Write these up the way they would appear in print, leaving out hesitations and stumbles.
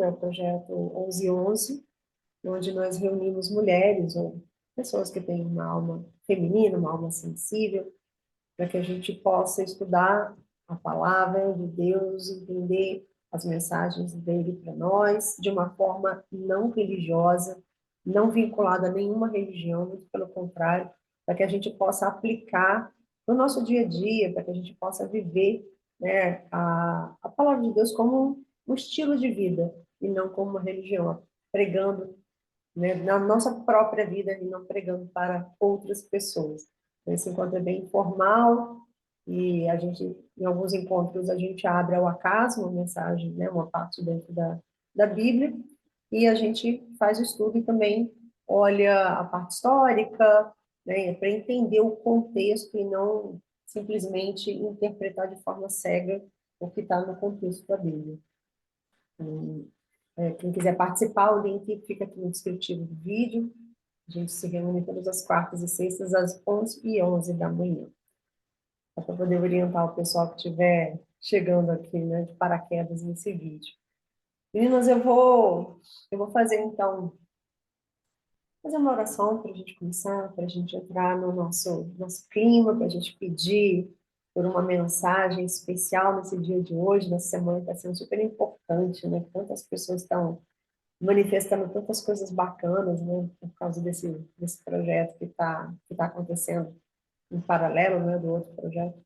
é o projeto 1111, onde nós reunimos mulheres ou pessoas que têm uma alma feminina, uma alma sensível, para que a gente possa estudar a palavra de Deus, entender as mensagens dele para nós, de uma forma não religiosa, não vinculada a nenhuma religião, muito pelo contrário, para que a gente possa aplicar no nosso dia a dia, para que a gente possa viver, né, a palavra de Deus como um estilo de vida e não como uma religião, pregando, né, na nossa própria vida e não pregando para outras pessoas. Então, esse encontro é bem informal e a gente, em alguns encontros, a gente abre ao acaso uma mensagem, né, uma parte dentro da Bíblia, e a gente faz o estudo e também olha a parte histórica, né, para entender o contexto e não simplesmente interpretar de forma cega o que está no contexto da Bíblia. Quem quiser participar, o link fica aqui no descritivo do vídeo. A gente se reúne todas as quartas e sextas, às 11h11 da manhã. Para poder orientar o pessoal que estiver chegando aqui, né, de paraquedas nesse vídeo. Meninas, eu vou fazer, então, fazer uma oração para a gente começar, para a gente entrar no nosso clima, para a gente pedir por uma mensagem especial nesse dia de hoje, nessa semana que está sendo super importante, né? Tantas pessoas estão manifestando tantas coisas bacanas, né, por causa desse projeto que tá acontecendo em paralelo, né, do outro projeto.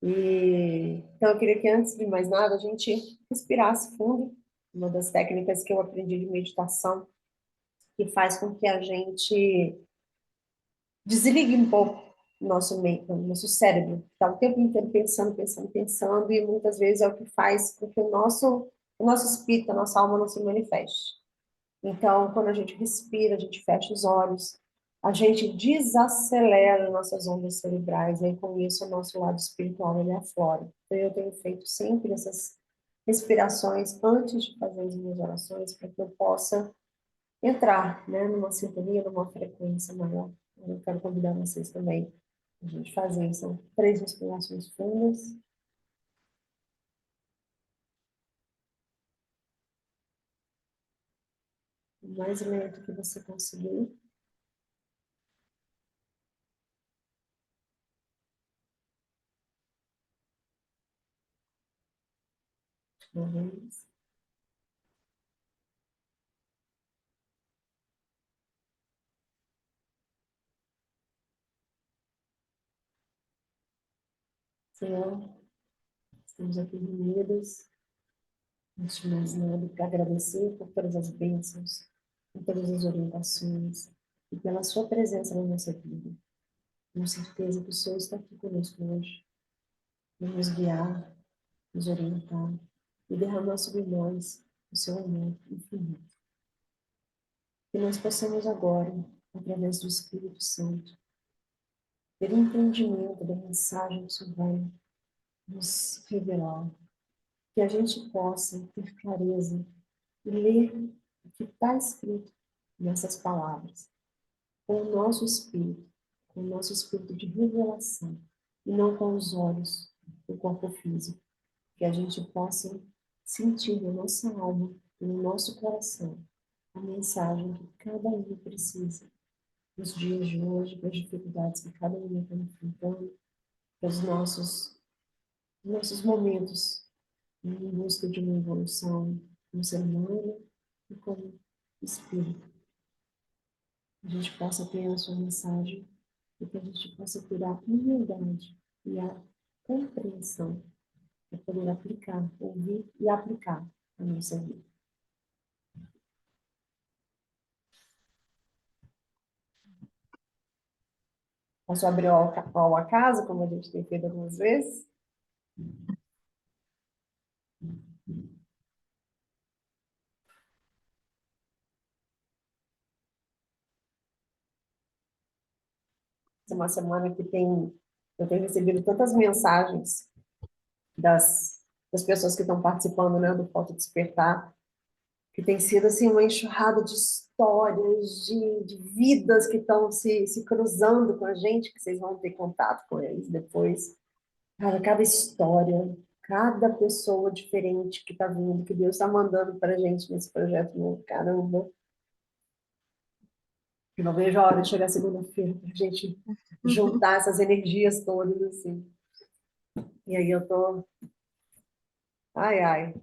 Então, eu queria que, antes de mais nada, a gente respirasse fundo, uma das técnicas que eu aprendi de meditação, que faz com que a gente desligue um pouco o nosso cérebro, que está o tempo inteiro pensando, pensando, pensando, e muitas vezes é o que faz com que o nosso espírito, a nossa alma não se manifeste. Então, quando a gente respira, a gente fecha os olhos, a gente desacelera nossas ondas cerebrais, e aí com isso o nosso lado espiritual ele aflora. Então, eu tenho feito sempre essas respirações antes de fazer as minhas orações, para que eu possa entrar, né, numa sintonia, numa frequência maior. Eu quero convidar vocês também a gente fazer. São 3 respirações fundas. O mais lento que você conseguir. Uma vez. Senhor, estamos aqui reunidos. Antes de mais nada, para agradecer por todas as bênçãos, por todas as orientações e pela sua presença na nossa vida. Tenho certeza que o Senhor está aqui conosco hoje, para nos guiar, nos orientar e derramar sobre nós o seu amor infinito. Que nós possamos agora, através do Espírito Santo, ter entendimento da mensagem que o Senhor vai nos revelar. Que a gente possa ter clareza e ler o que está escrito nessas palavras, com o nosso espírito, com o nosso espírito de revelação, e não com os olhos do corpo físico, que a gente possa sentir na nossa alma e no nosso coração a mensagem que cada um precisa nos dias de hoje, para as dificuldades que cada um está enfrentando, para os nossos momentos em busca de uma evolução como ser humano e como espírito. A gente possa ter a sua mensagem e que a gente possa ter a humildade e a compreensão para poder aplicar, ouvir e aplicar a nossa vida. Posso abrir ao acaso, como a gente tem feito algumas vezes? Essa é uma semana que eu tenho recebido tantas mensagens das pessoas que estão participando, né, do Foto Despertar, que tem sido assim uma enxurrada de histórias, de vidas que estão se cruzando com a gente, que vocês vão ter contato com eles depois. Cara, cada história, cada pessoa diferente que está vindo, que Deus está mandando para a gente nesse projeto novo. Caramba, eu não vejo a hora de chegar segunda-feira para a gente juntar essas energias todas, assim. E aí eu tô... Ai, ai.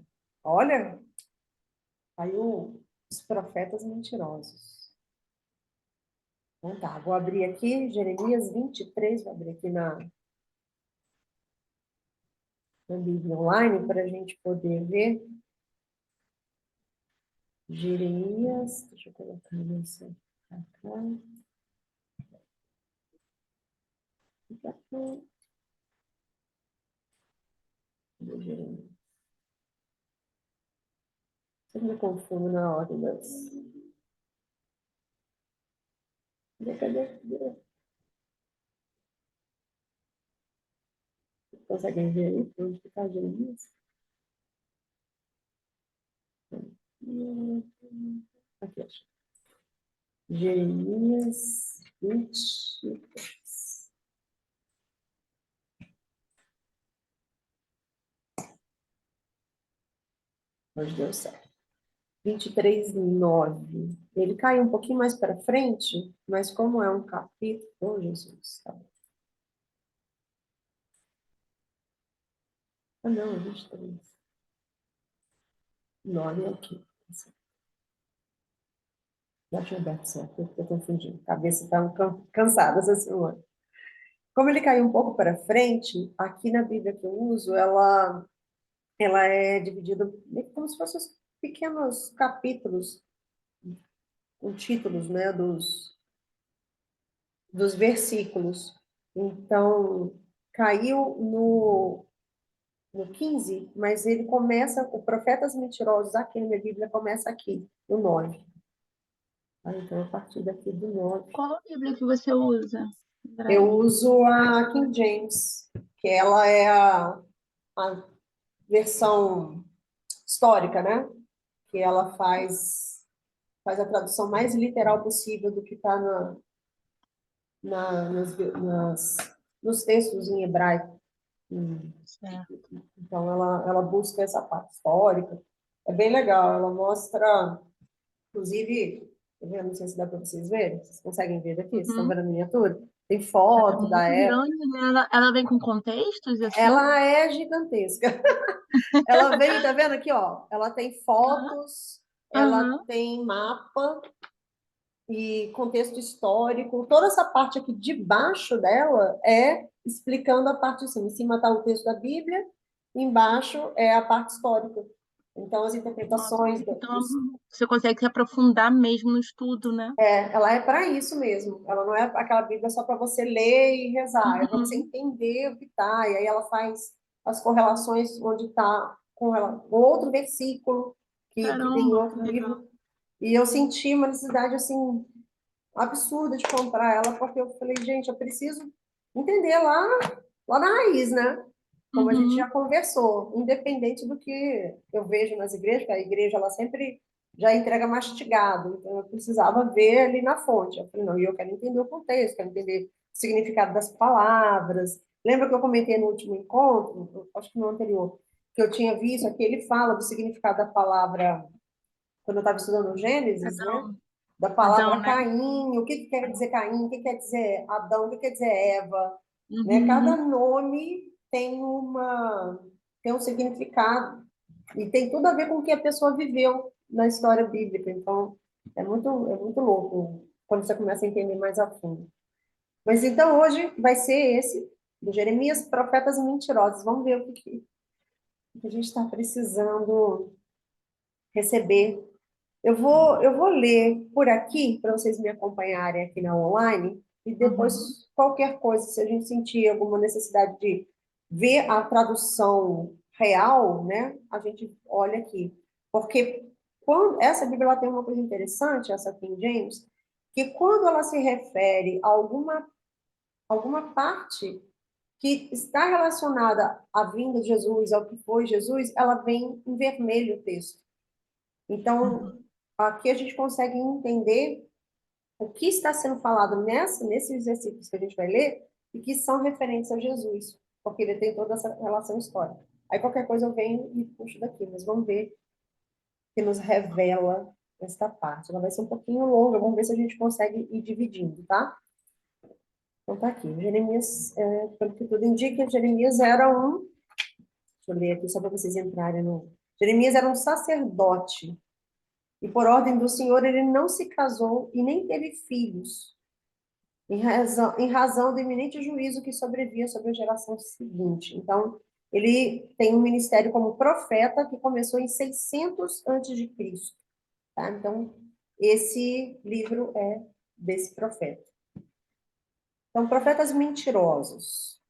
Olha, aí os profetas mentirosos. Então tá, vou abrir aqui, Jeremias 23, vou abrir aqui na Bíblia Online para a gente poder ver. Jeremias, deixa eu colocar nessa pra cá. Pra cá. Cadê Jeremias? Sempre me confundo na ordem das... Cadê? Conseguem ver aí? Onde está Jeremias? Aqui, acho. Jeremias 23. Hoje deu certo. 23:9. Ele cai um pouquinho mais para frente, mas como é um capítulo... Oh, Jesus, tá bom. Ah, não, é 23. 9 aqui. Já tinha aberto certo, eu estou confundindo. A cabeça está cansada essa semana. Como ele caiu um pouco para frente, aqui na Bíblia que eu uso, ela é dividida como se fossem pequenos capítulos, com títulos, né, dos versículos. Então, caiu no 15, mas ele começa, o Profetas Mentirosos, aqui na minha Bíblia, começa aqui, no 9. Então, a partir daqui do 9. Qual a Bíblia que você usa, André? Eu uso a King James, que ela é a versão histórica, né? Que ela faz a tradução mais literal possível do que está nos textos em hebraico. Certo. Então, ela busca essa parte histórica. É bem legal, ela mostra, inclusive, tá vendo? Não sei se dá para vocês verem, vocês conseguem ver daqui, vocês estão Uhum. vendo a miniatura? Tem Ela é foto da muito época. grande, né? Ela vem com contextos, assim? Ela é gigantesca. Ela vem, tá vendo aqui, ó? Ela tem fotos, ela Aham. tem mapa e contexto histórico. Toda essa parte aqui de baixo dela é explicando a parte assim. Em cima está o texto da Bíblia, embaixo é a parte histórica. Então, as Nossa, interpretações então você consegue se aprofundar mesmo no estudo, né? ela é para isso mesmo. Ela não é aquela Bíblia só para você ler e rezar, é para você Uhum. entender o que está. E aí ela faz as correlações onde está com outro versículo que tem em Caramba, que outro legal. livro. E eu senti uma necessidade assim absurda de comprar ela, porque eu falei, gente, eu preciso entender lá na raiz, né? Como a gente já Uhum. conversou, independente do que eu vejo nas igrejas, porque a igreja ela sempre já entrega mastigado, então eu precisava ver ali na fonte. Eu falei, não, e eu quero entender o contexto, quero entender o significado das palavras. Lembra que eu comentei no último encontro, acho que no anterior, que eu tinha visto aqui, ele fala do significado da palavra, quando eu estava estudando Gênesis, né? Adão. Da Adão, palavra né? Caim, o que que quer dizer Caim, o que quer dizer Adão, o que quer dizer Eva, né? Cada Uhum. nome tem um significado e tem tudo a ver com o que a pessoa viveu na história bíblica. Então, é muito louco quando você começa a entender mais a fundo. Mas então hoje vai ser esse, do Jeremias, Profetas Mentirosos. Vamos ver o que a gente está precisando receber. Eu vou ler por aqui, para vocês me acompanharem aqui na online, e Uhum. depois, qualquer coisa, se a gente sentir alguma necessidade de ver a tradução real, né, a gente olha aqui. Porque essa Bíblia ela tem uma coisa interessante, essa King James, que quando ela se refere a alguma parte que está relacionada à vinda de Jesus, ao que foi Jesus, ela vem em vermelho o texto. Então, Uhum. aqui a gente consegue entender o que está sendo falado nesses versículos que a gente vai ler e que são referentes a Jesus, porque ele tem toda essa relação histórica. Aí qualquer coisa eu venho e puxo daqui, mas vamos ver o que nos revela esta parte. Ela vai ser um pouquinho longa, vamos ver se a gente consegue ir dividindo, tá? Então tá aqui, Jeremias, pelo que tudo indica, Jeremias era um, deixa eu ler aqui só para vocês entrarem no... Jeremias era um sacerdote, e por ordem do Senhor ele não se casou e nem teve filhos, em razão do iminente juízo que sobrevia sobre a geração seguinte. Então, ele tem um ministério como profeta que começou em 600 antes de Cristo, tá? Então, esse livro é desse profeta. Então, profetas mentirosos.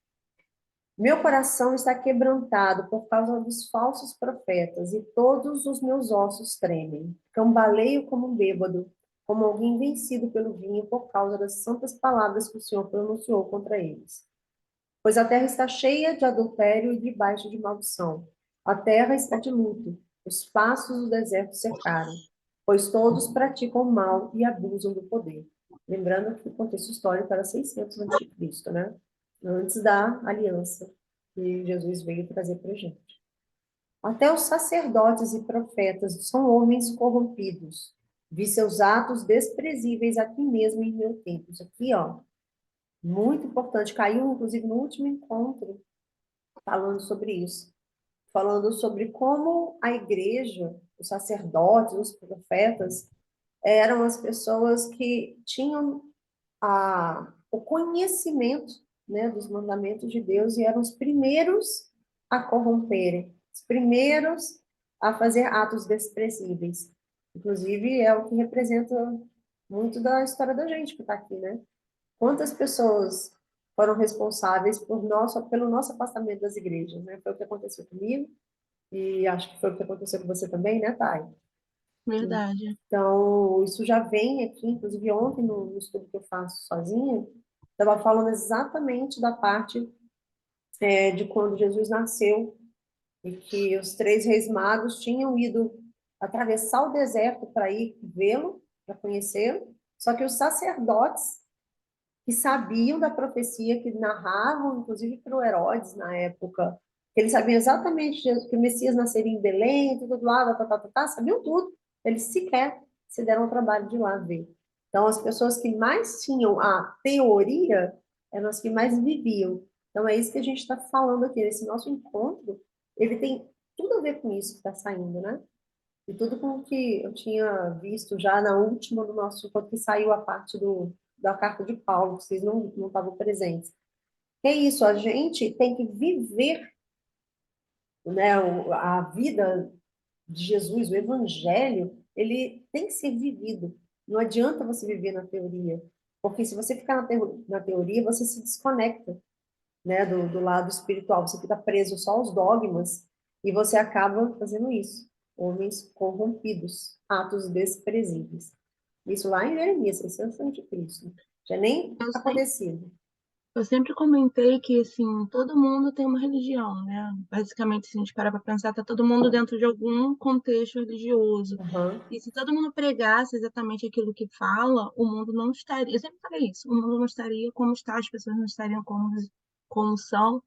Meu coração está quebrantado por causa dos falsos profetas, e todos os meus ossos tremem. Cambaleio como um bêbado, como alguém vencido pelo vinho por causa das santas palavras que o Senhor pronunciou contra eles. Pois a terra está cheia de adultério e debaixo de maldição. A terra está de luto, os pastos do deserto secaram, pois todos praticam o mal e abusam do poder. Lembrando que o contexto histórico era 600 a.C., né? Antes da aliança que Jesus veio trazer para a gente. Até os sacerdotes e profetas são homens corrompidos. Vi seus atos desprezíveis aqui mesmo em meu tempo. Isso aqui, ó, muito importante. Caiu, inclusive, no último encontro, falando sobre isso. Falando sobre como a igreja, os sacerdotes, os profetas, eram as pessoas que tinham o conhecimento, né, dos mandamentos de Deus e eram os primeiros a corromperem, os primeiros a fazer atos desprezíveis. Inclusive, é o que representa muito da história da gente que está aqui, né? Quantas pessoas foram responsáveis pelo nosso afastamento das igrejas, né? Foi o que aconteceu comigo e acho que foi o que aconteceu com você também, né, Thay? Verdade. Então, isso já vem aqui, inclusive ontem no estudo que eu faço sozinha, estava falando exatamente da parte de quando Jesus nasceu e que os três reis magos tinham ido atravessar o deserto para ir vê-lo, para conhecê-lo, só que os sacerdotes que sabiam da profecia, que narravam, inclusive para o Herodes na época, que eles sabiam exatamente que o Messias nasceria em Belém, tudo lá, sabiam tudo. Eles sequer se deram o trabalho de ir lá ver. Então, as pessoas que mais tinham a teoria eram as que mais viviam. Então, é isso que a gente está falando aqui. Esse nosso encontro, ele tem tudo a ver com isso que está saindo, né? E tudo com o que eu tinha visto já na última do nosso encontro, que saiu a parte da carta de Paulo, que vocês não estavam presentes. É isso, a gente tem que viver, né, a vida de Jesus, o evangelho, ele tem que ser vivido. Não adianta você viver na teoria, porque se você ficar na teoria, você se desconecta, né, do lado espiritual, você fica preso só aos dogmas e você acaba fazendo isso. Homens corrompidos, atos desprezíveis. Isso lá em Jeremias, 600 a.C. Já nem Eu sei. acontecido. Eu sempre comentei que, assim, todo mundo tem uma religião, né? Basicamente, se a gente parar para pensar, tá todo mundo dentro de algum contexto religioso. Aham, E se todo mundo pregasse exatamente aquilo que fala, o mundo não estaria. Eu sempre falei isso: o mundo não estaria como está, as pessoas não estariam como são.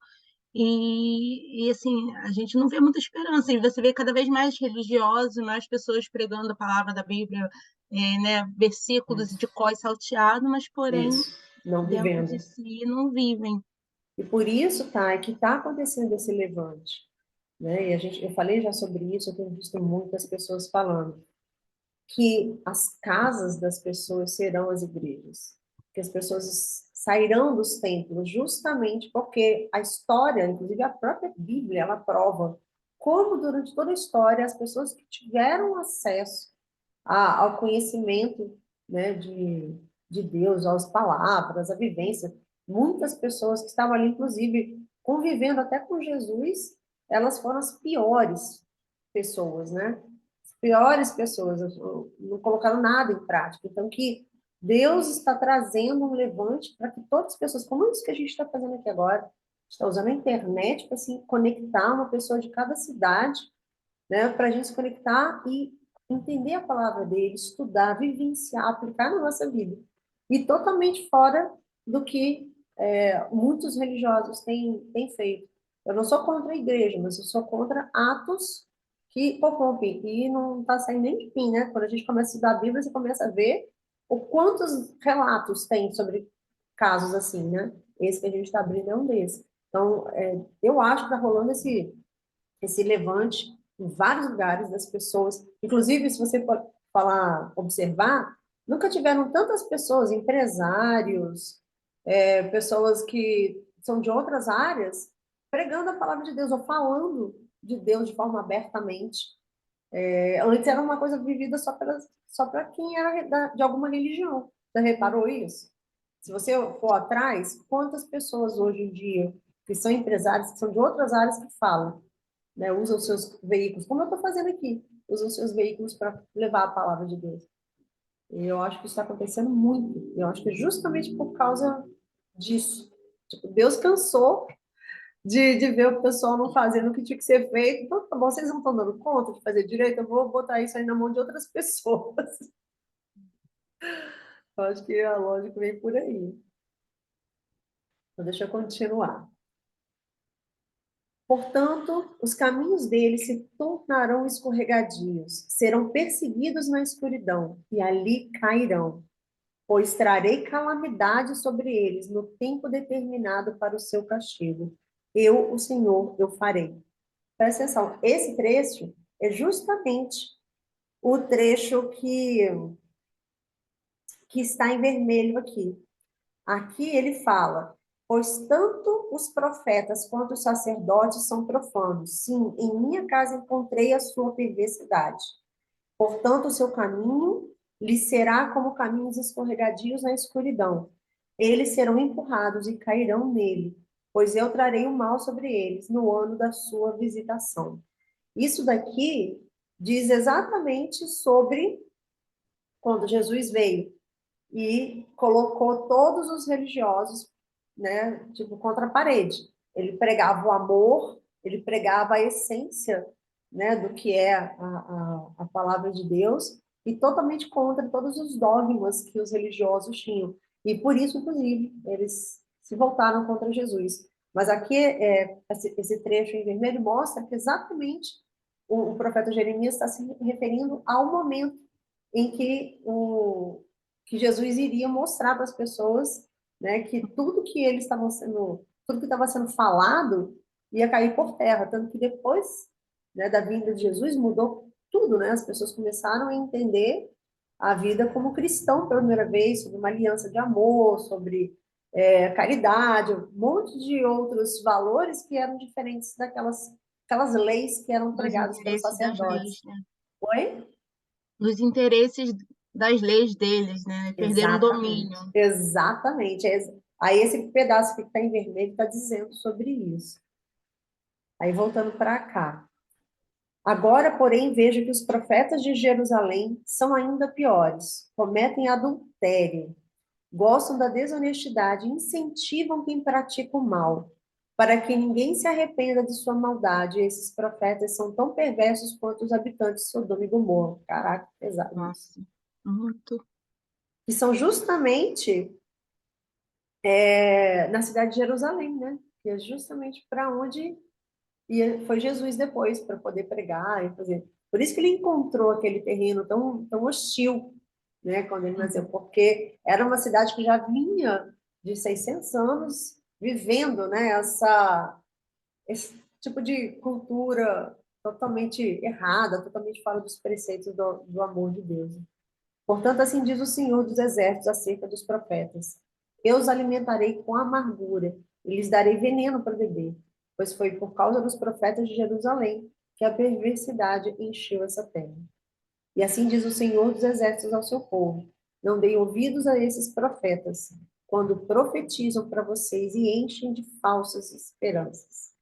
Assim, a gente não vê muita esperança. E você vê cada vez mais religiosos, mais pessoas pregando a palavra da Bíblia, né? Versículos de cor salteado, mas, porém, isso. Não dentro de vivendo. si não vivem. E por isso, tá, é que está acontecendo esse levante, né? E eu falei já sobre isso, eu tenho visto muitas pessoas falando que as casas das pessoas serão as igrejas, que as pessoas sairão dos templos justamente porque a história, inclusive a própria Bíblia, ela prova como durante toda a história as pessoas que tiveram acesso ao conhecimento, né, de Deus, às palavras, à vivência. Muitas pessoas que estavam ali, inclusive, convivendo até com Jesus, elas foram as piores pessoas, né? As piores pessoas, não colocaram nada em prática. Então, que Deus está trazendo um levante para que todas as pessoas, como isso que a gente está fazendo aqui agora, está usando a internet para se conectar uma pessoa de cada cidade, né, para a gente se conectar e entender a palavra dele, estudar, vivenciar, aplicar na nossa vida. E totalmente fora do que muitos religiosos têm feito. Eu não sou contra a igreja, mas eu sou contra atos que corrompem. E não está saindo nem de fim, né? Quando a gente começa a estudar a Bíblia, você começa a ver o quantos relatos tem sobre casos assim, né? Esse que a gente está abrindo é um desses. Então, eu acho que está rolando esse levante em vários lugares das pessoas. Inclusive, se você pode falar, observar, nunca tiveram tantas pessoas, empresários, pessoas que são de outras áreas, pregando a palavra de Deus ou falando de Deus de forma abertamente. Antes era uma coisa vivida só para quem era de alguma religião. Você reparou isso? Se você for atrás, quantas pessoas hoje em dia que são empresários, que são de outras áreas, que falam, né, usam seus veículos, como eu estou fazendo aqui, usam seus veículos para levar a palavra de Deus. E eu acho que isso está acontecendo muito. Eu acho que é justamente por causa disso. Tipo, Deus cansou de ver o pessoal não fazendo o que tinha que ser feito. Então, tá bom, vocês não estão dando conta de fazer direito, eu vou botar isso aí na mão de outras pessoas. Eu acho que a lógica vem por aí. Então, deixa eu continuar. Portanto, os caminhos deles se tornarão escorregadios, serão perseguidos na escuridão, e ali cairão, pois trarei calamidade sobre eles no tempo determinado para o seu castigo. Eu, o Senhor, eu farei. Presta atenção, esse trecho é justamente o trecho que está em vermelho aqui. Aqui ele fala: pois tanto os profetas quanto os sacerdotes são profanos. Sim, em minha casa encontrei a sua perversidade. Portanto, o seu caminho lhe será como caminhos escorregadios na escuridão. Eles serão empurrados e cairão nele, pois eu trarei o mal sobre eles no ano da sua visitação. Isso daqui diz exatamente sobre quando Jesus veio e colocou todos os religiosos, né, tipo, contra a parede. Ele pregava o amor, ele pregava a essência, né, do que é a palavra de Deus, e totalmente contra todos os dogmas que os religiosos tinham. E por isso, inclusive, eles se voltaram contra Jesus. Mas aqui, esse trecho em vermelho mostra que exatamente o profeta Jeremias está se referindo ao momento em que Jesus iria mostrar para as pessoas, né, que tudo que estava sendo falado ia cair por terra, tanto que depois, né, da vinda de Jesus mudou tudo, né? As pessoas começaram a entender a vida como cristão pela primeira vez, sobre uma aliança de amor, sobre caridade, um monte de outros valores que eram diferentes aquelas leis que eram Dos pregadas pelos interesses das leis, sacerdotes. né? Oi? Dos interesses das leis deles, né? Perderam o Exatamente, domínio. exatamente. Aí esse pedaço que está em vermelho está dizendo sobre isso. Aí voltando para cá. Agora, porém, vejo que os profetas de Jerusalém são ainda piores. Cometem adultério, gostam da desonestidade, incentivam quem pratica o mal, para que ninguém se arrependa de sua maldade. Esses profetas são tão perversos quanto os habitantes de Sodoma e Gomorra. Caraca, pesado isso. Nossa, muito. Que são justamente na cidade de Jerusalém, né? Que é justamente para onde foi Jesus depois, para poder pregar e fazer. Por isso que ele encontrou aquele terreno tão hostil, né? Quando ele nasceu, Uhum. porque era uma cidade que já vinha de 600 anos vivendo, né? Esse tipo de cultura totalmente errada, totalmente fora dos preceitos do amor de Deus. Portanto, assim diz o Senhor dos Exércitos acerca dos profetas: eu os alimentarei com amargura e lhes darei veneno para beber, pois foi por causa dos profetas de Jerusalém que a perversidade encheu essa terra. E assim diz o Senhor dos Exércitos ao seu povo: não deem ouvidos a esses profetas, quando profetizam para vocês e enchem de falsas esperanças.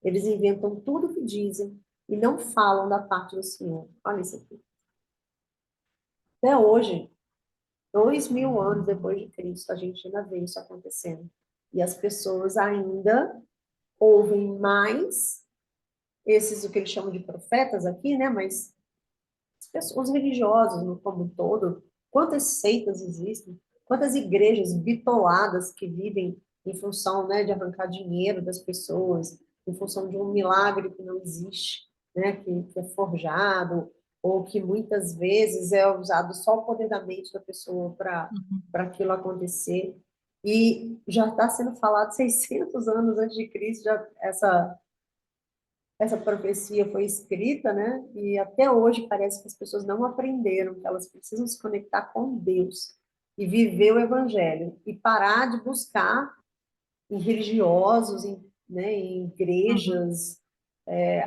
Eles inventam tudo o que dizem e não falam da parte do Senhor. Olha isso aqui. Até hoje, 2000 anos depois de Cristo, a gente ainda vê isso acontecendo. E as pessoas ainda ouvem mais esses, o que eles chamam de profetas aqui, né? Mas os religiosos, no como um todo, quantas seitas existem, quantas igrejas bitoladas que vivem em função, né, de arrancar dinheiro das pessoas, em função de um milagre que não existe, né? Que é forjado, ou que muitas vezes é usado só o poder da mente da pessoa Uhum. para aquilo acontecer. E já está sendo falado 600 anos antes de Cristo, já essa profecia foi escrita, né? E até hoje parece que as pessoas não aprenderam que elas precisam se conectar com Deus e viver o Evangelho e parar de buscar em religiosos, né, em Uhum. igrejas,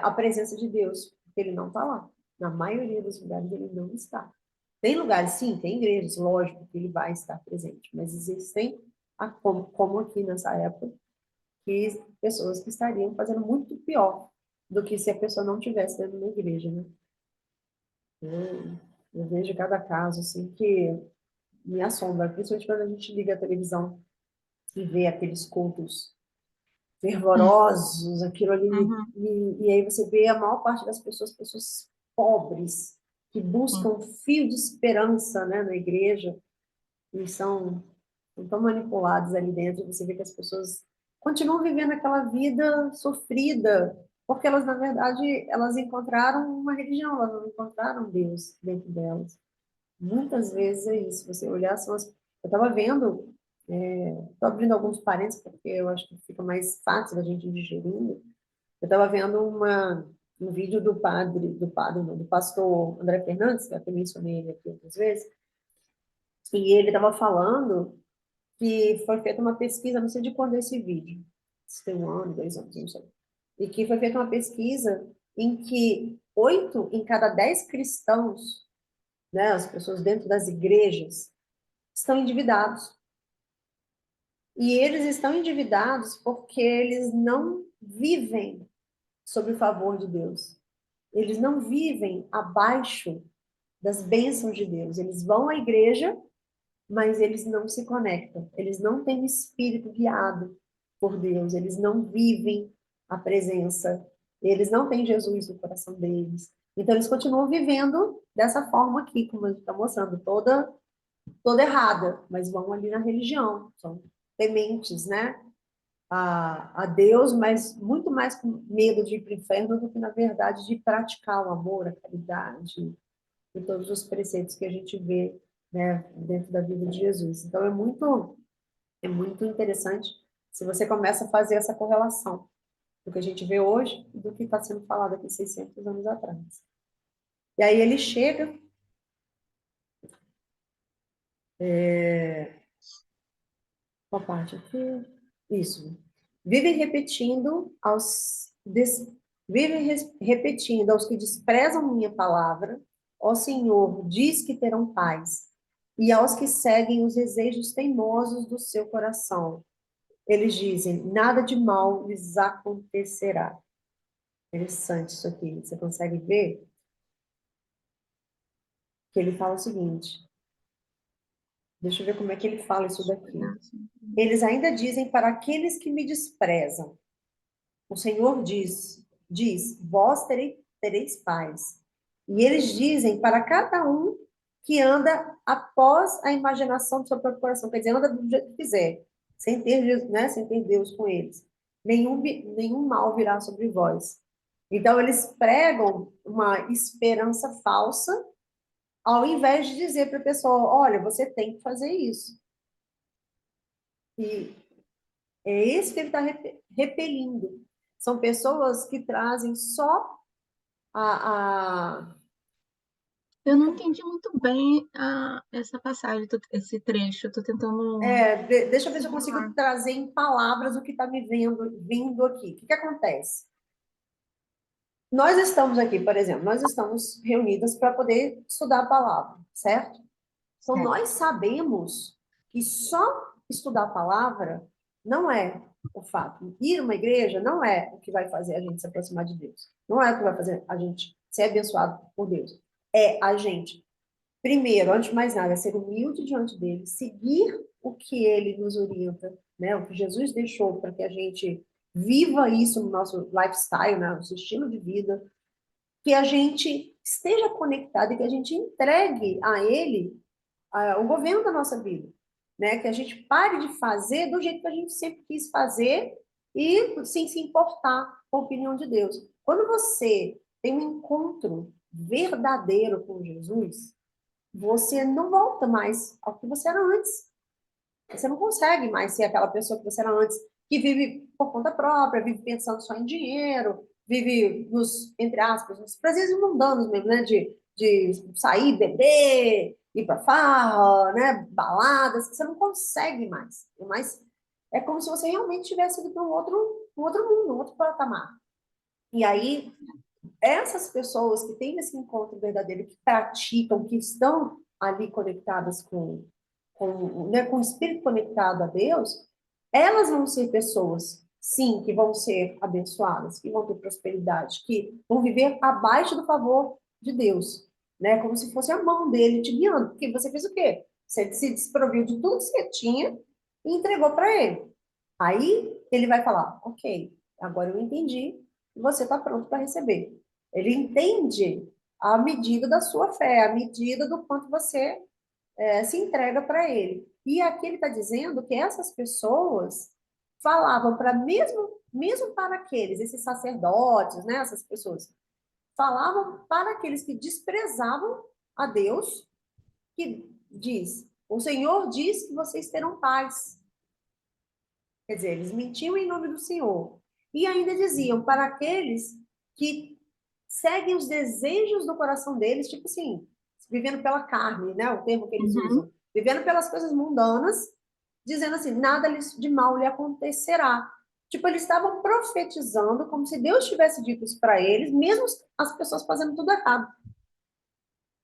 a presença de Deus, porque Ele não está lá. Na maioria dos lugares Ele não está. Tem lugares, sim, tem igrejas, lógico que Ele vai estar presente, mas existem, como aqui nessa época, que pessoas que estariam fazendo muito pior do que se a pessoa não tivesse dentro da igreja, né? Eu vejo cada caso, assim, que me assombra, principalmente quando a gente liga a televisão e vê aqueles cultos fervorosos, aquilo ali, Uhum. e aí você vê a maior parte das pessoas, pessoas pobres, que Sim. buscam um fio de esperança, né, na igreja, e são tão manipulados ali dentro, você vê que as pessoas continuam vivendo aquela vida sofrida, porque elas, na verdade, elas encontraram uma religião, elas não encontraram Deus dentro delas. Muitas vezes é isso, você olhar, eu estava vendo, estou abrindo alguns parênteses, porque eu acho que fica mais fácil da gente digerir. Eu estava vendo um vídeo não, do pastor André Fernandes, que eu até mencionei ele aqui outras vezes, e ele estava falando que foi feita uma pesquisa, não sei de quando é esse vídeo, se tem 1 ano, 2 anos, não sei, e que foi feita uma pesquisa em que 8 em cada 10 cristãos, né, as pessoas dentro das igrejas, estão endividados. E eles estão endividados porque eles não vivem sob o favor de Deus. Eles não vivem abaixo das bênçãos de Deus. Eles vão à igreja, mas eles não se conectam. Eles não têm o espírito guiado por Deus. Eles não vivem a presença. Eles não têm Jesus no coração deles. Então, eles continuam vivendo dessa forma aqui, como a gente está mostrando, toda errada, mas vão ali na religião. São tementes, né? A Deus, mas muito mais com medo de ir para o inferno do que, na verdade, de praticar o amor, a caridade e todos os preceitos que a gente vê, né, dentro da vida de Jesus. Então, é muito interessante se você começa a fazer essa correlação do que a gente vê hoje e do que está sendo falado aqui 600 anos atrás. E aí ele chega, qual parte aqui? Isso. Vivem repetindo aos des, repetindo aos que desprezam minha palavra, ó Senhor, diz que terão paz, e aos que seguem os desejos teimosos do seu coração. Eles dizem, nada de mal lhes acontecerá. Interessante isso aqui. Você consegue ver que ele fala o seguinte. Deixa eu ver como é que ele fala isso daqui. Eles ainda dizem para aqueles que me desprezam. O Senhor diz, vós tereis paz. E eles dizem para cada um que anda após a imaginação do seu próprio coração, quer dizer, anda do jeito que quiser, sem ter, né, sem ter Deus com eles. Nenhum mal virá sobre vós. Então, eles pregam uma esperança falsa, ao invés de dizer para a pessoa, olha, você tem que fazer isso. E é isso que ele está repelindo. São pessoas que trazem só a... Eu não entendi muito bem essa passagem, esse trecho. Estou tentando deixa eu ver se eu consigo simular. trazer em palavras o que está me vindo aqui. O que acontece? Nós estamos aqui, por exemplo, nós estamos reunidas para poder estudar a palavra, certo? Então, Certo. nós sabemos que só estudar a palavra não é o fato. Ir a uma igreja não é o que vai fazer a gente se aproximar de Deus. Não é o que vai fazer a gente ser abençoado por Deus. É a gente, primeiro, antes de mais nada, ser humilde diante dele, seguir o que ele nos orienta, né? O que Jesus deixou para que a gente viva isso no nosso lifestyle, né? Nosso estilo de vida, que a gente esteja conectado e que a gente entregue a ele o governo da nossa vida, né? Que a gente pare de fazer do jeito que a gente sempre quis fazer e sem se importar com a opinião de Deus. Quando você tem um encontro verdadeiro com Jesus, você não volta mais ao que você era antes. Você não consegue mais ser aquela pessoa que você era antes, que vive por conta própria, vive pensando só em dinheiro, vive nos, entre aspas, nos prazeres mundanos mesmo, né? De sair, beber, ir pra farra, né? Baladas. Você não consegue mais. É como se você realmente tivesse ido para um outro mundo, um outro patamar. E aí, essas pessoas que têm esse encontro verdadeiro, que praticam, que estão ali conectadas né, com o espírito conectado a Deus, elas vão ser pessoas, sim, que vão ser abençoadas, que vão ter prosperidade, que vão viver abaixo do favor de Deus, né? Como se fosse a mão dele te guiando. Porque você fez o quê? Você se desproviu de tudo que você tinha e entregou para ele. Aí ele vai falar: ok, agora eu entendi, você está pronto para receber. Ele entende a medida da sua fé, a medida do quanto você se entrega para ele. E aqui ele está dizendo que essas pessoas falavam para mesmo para aqueles, esses sacerdotes, né, essas pessoas, falavam para aqueles que desprezavam a Deus, que diz: o Senhor diz que vocês terão paz. Quer dizer, eles mentiam em nome do Senhor. E ainda diziam para aqueles que seguem os desejos do coração deles, tipo assim, vivendo pela carne, né? O termo que eles Uhum. usam. Vivendo pelas coisas mundanas, dizendo assim, nada de mal lhe acontecerá. Tipo, eles estavam profetizando como se Deus tivesse dito isso para eles, mesmo as pessoas fazendo tudo errado.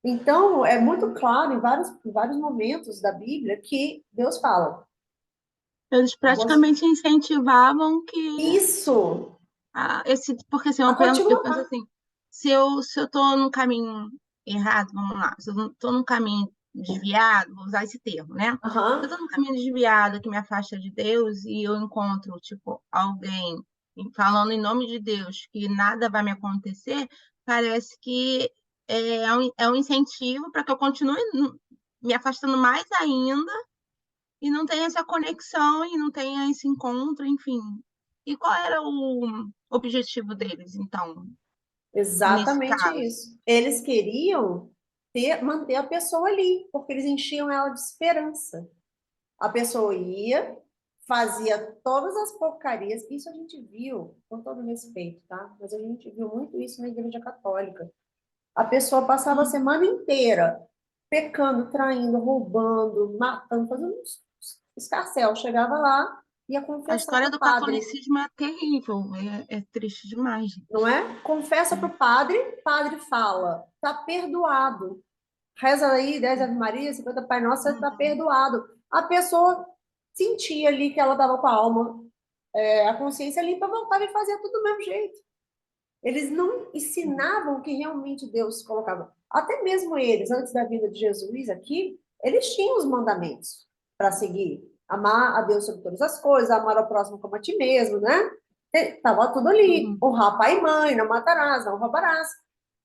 Então, é muito claro em vários momentos da Bíblia que Deus fala. Eles praticamente incentivavam que Isso, porque assim, a eu penso continuar. assim, se eu tô no caminho errado, vamos lá, se eu não tô no caminho desviado, vou usar esse termo, né? Se eu tô Aham. no caminho desviado que me afasta de Deus e eu encontro, tipo, alguém falando em nome de Deus que nada vai me acontecer, parece que é um incentivo para que eu continue me afastando mais ainda e não tenha essa conexão e não tenha esse encontro, enfim. E qual era o objetivo deles, então, nesse Exatamente caso? isso. Eles queriam manter a pessoa ali, porque eles enchiam ela de esperança. A pessoa ia, fazia todas as porcarias, isso a gente viu, com todo respeito, tá? Mas a gente viu muito isso na Igreja Católica. A pessoa passava a semana inteira pecando, traindo, roubando, matando, fazendo uns escarcéu. Chegava lá, ia A confessar história para o do padre. catolicismo é terrível, é triste demais, Não gente. é? Confessa para o padre fala, tá perdoado. Reza aí 10 Ave Maria, 50 Pai Nosso, você tá Uhum. perdoado. A pessoa sentia ali que ela estava com a alma, a consciência limpa, voltava e fazia tudo do mesmo jeito. Eles não ensinavam o que realmente Deus colocava. Até mesmo eles, antes da vinda de Jesus aqui, eles tinham os mandamentos para seguir. Amar a Deus sobre todas as coisas, amar ao próximo como a ti mesmo, né? Estava tudo ali. Uhum. Honrar pai e mãe, não matarás, não roubarás.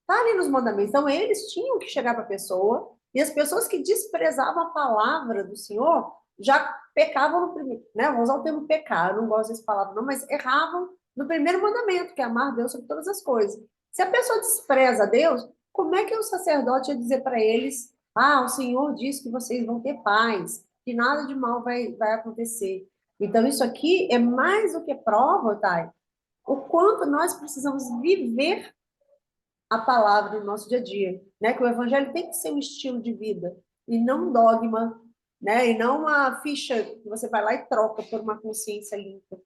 Está ali nos mandamentos. Então, eles tinham que chegar para a pessoa, e as pessoas que desprezavam a palavra do Senhor já pecavam no primeiro, né? Vou usar o termo pecar, eu não gosto dessa palavra, não, mas erravam no primeiro mandamento, que é amar Deus sobre todas as coisas. Se a pessoa despreza Deus, como é que o sacerdote ia dizer para eles: ah, o Senhor diz que vocês vão ter paz, que nada de mal vai acontecer? Então, isso aqui é mais do que prova, Thay, o quanto nós precisamos viver a palavra no nosso dia a dia, né? Que o evangelho tem que ser um estilo de vida e não um dogma, né? E não uma ficha que você vai lá e troca por uma consciência limpa.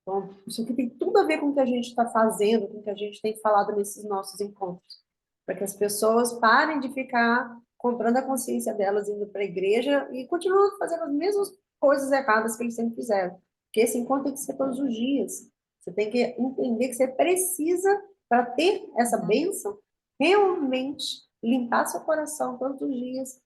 Então, isso aqui tem tudo a ver com o que a gente está fazendo, com o que a gente tem falado nesses nossos encontros, para que as pessoas parem de ficar comprando a consciência delas, indo para a igreja e continuando fazendo as mesmas coisas erradas que eles sempre fizeram. Porque esse encontro tem que ser todos os dias. Você tem que entender que você precisa, para ter essa Uhum. bênção, realmente limpar seu coração todos os dias,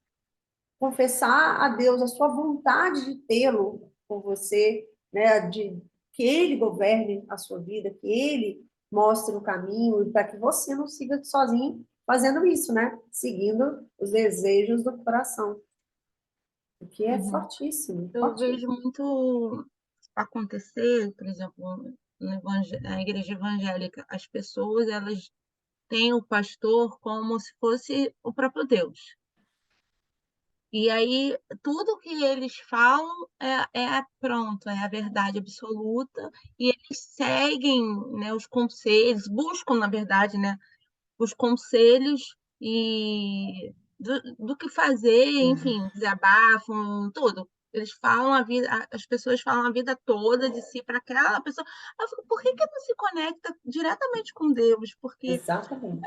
confessar a Deus a sua vontade de tê-lo com você, né, de que ele governe a sua vida, que ele mostre o caminho, para que você não siga sozinho fazendo isso, né? Seguindo os desejos do coração, o que é Uhum. fortíssimo, Eu vejo fortíssimo. muito. acontecer, por exemplo, na igreja evangélica, as pessoas elas têm o pastor como se fosse o próprio Deus. E aí, tudo que eles falam pronto, é a verdade absoluta, e eles seguem, né, os conselhos, buscam, na verdade, né, os conselhos do que fazer, enfim, desabafam, tudo. Eles falam as pessoas falam a vida toda de si para aquela pessoa. Eu fico, por que não se conecta diretamente com Deus? Porque Exatamente.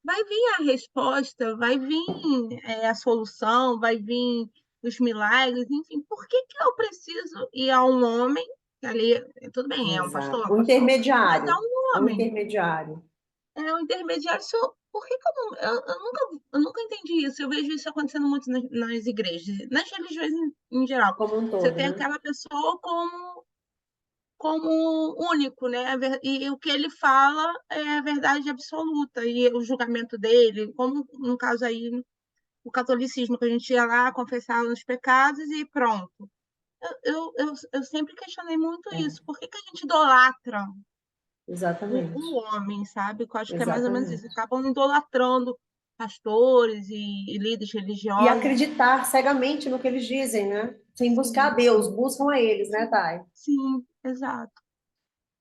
vai vir a resposta, vai vir a solução, vai vir os milagres, enfim. Por que eu preciso ir a um homem, que ali, tudo bem, é um Exato. pastor, O pastor, mas a intermediário. um É um homem? intermediário. É um intermediário. Por que eu não. Eu nunca entendi isso. Eu vejo isso acontecendo muito nas igrejas, nas religiões em geral. Como um Você todo, tem né? aquela pessoa como único, né? E o que ele fala é a verdade absoluta, e o julgamento dele, como no caso aí, o catolicismo, que a gente ia lá confessar os pecados e pronto. Eu sempre questionei muito É, isso. Por que a gente idolatra o exatamente. homem, sabe? Eu acho que é mais ou menos isso. Exatamente. Acabam idolatrando pastores e líderes E religiosos. acreditar cegamente no que eles dizem, né? Sem buscar a Sim, Deus, buscam a eles, né, Thay? sim, exato.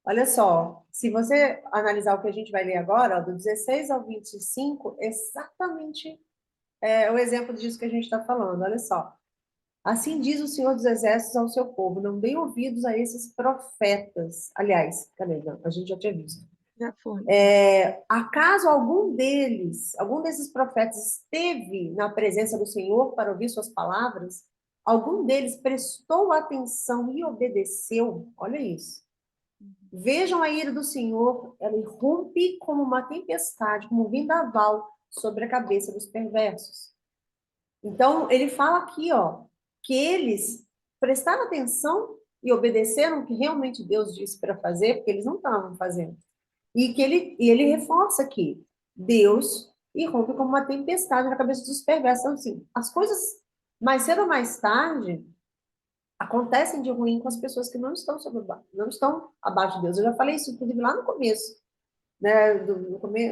Olha só, se você analisar o que a gente vai ler agora, ó, do 16 ao 25, exatamente o exemplo disso que a gente está falando. Olha só. Assim diz o Senhor dos Exércitos ao seu povo: não deem ouvidos a esses profetas. Aliás, cadê? Não, a gente já tinha visto. Já foi. Acaso algum desses profetas esteve na presença do Senhor para ouvir suas palavras? Algum deles prestou atenção e obedeceu? Olha isso. Vejam a ira do Senhor, ela irrompe como uma tempestade, como um vendaval sobre a cabeça dos perversos. Então, ele fala aqui, ó, que eles prestaram atenção e obedeceram o que realmente Deus disse para fazer, porque eles não estavam fazendo. E ele reforça aqui, Deus irrompe como uma tempestade na cabeça dos perversos. Então, assim, as coisas, mais cedo ou mais tarde, acontecem de ruim com as pessoas que não estão não estão abaixo de Deus. Eu já falei isso, inclusive, lá no começo, né,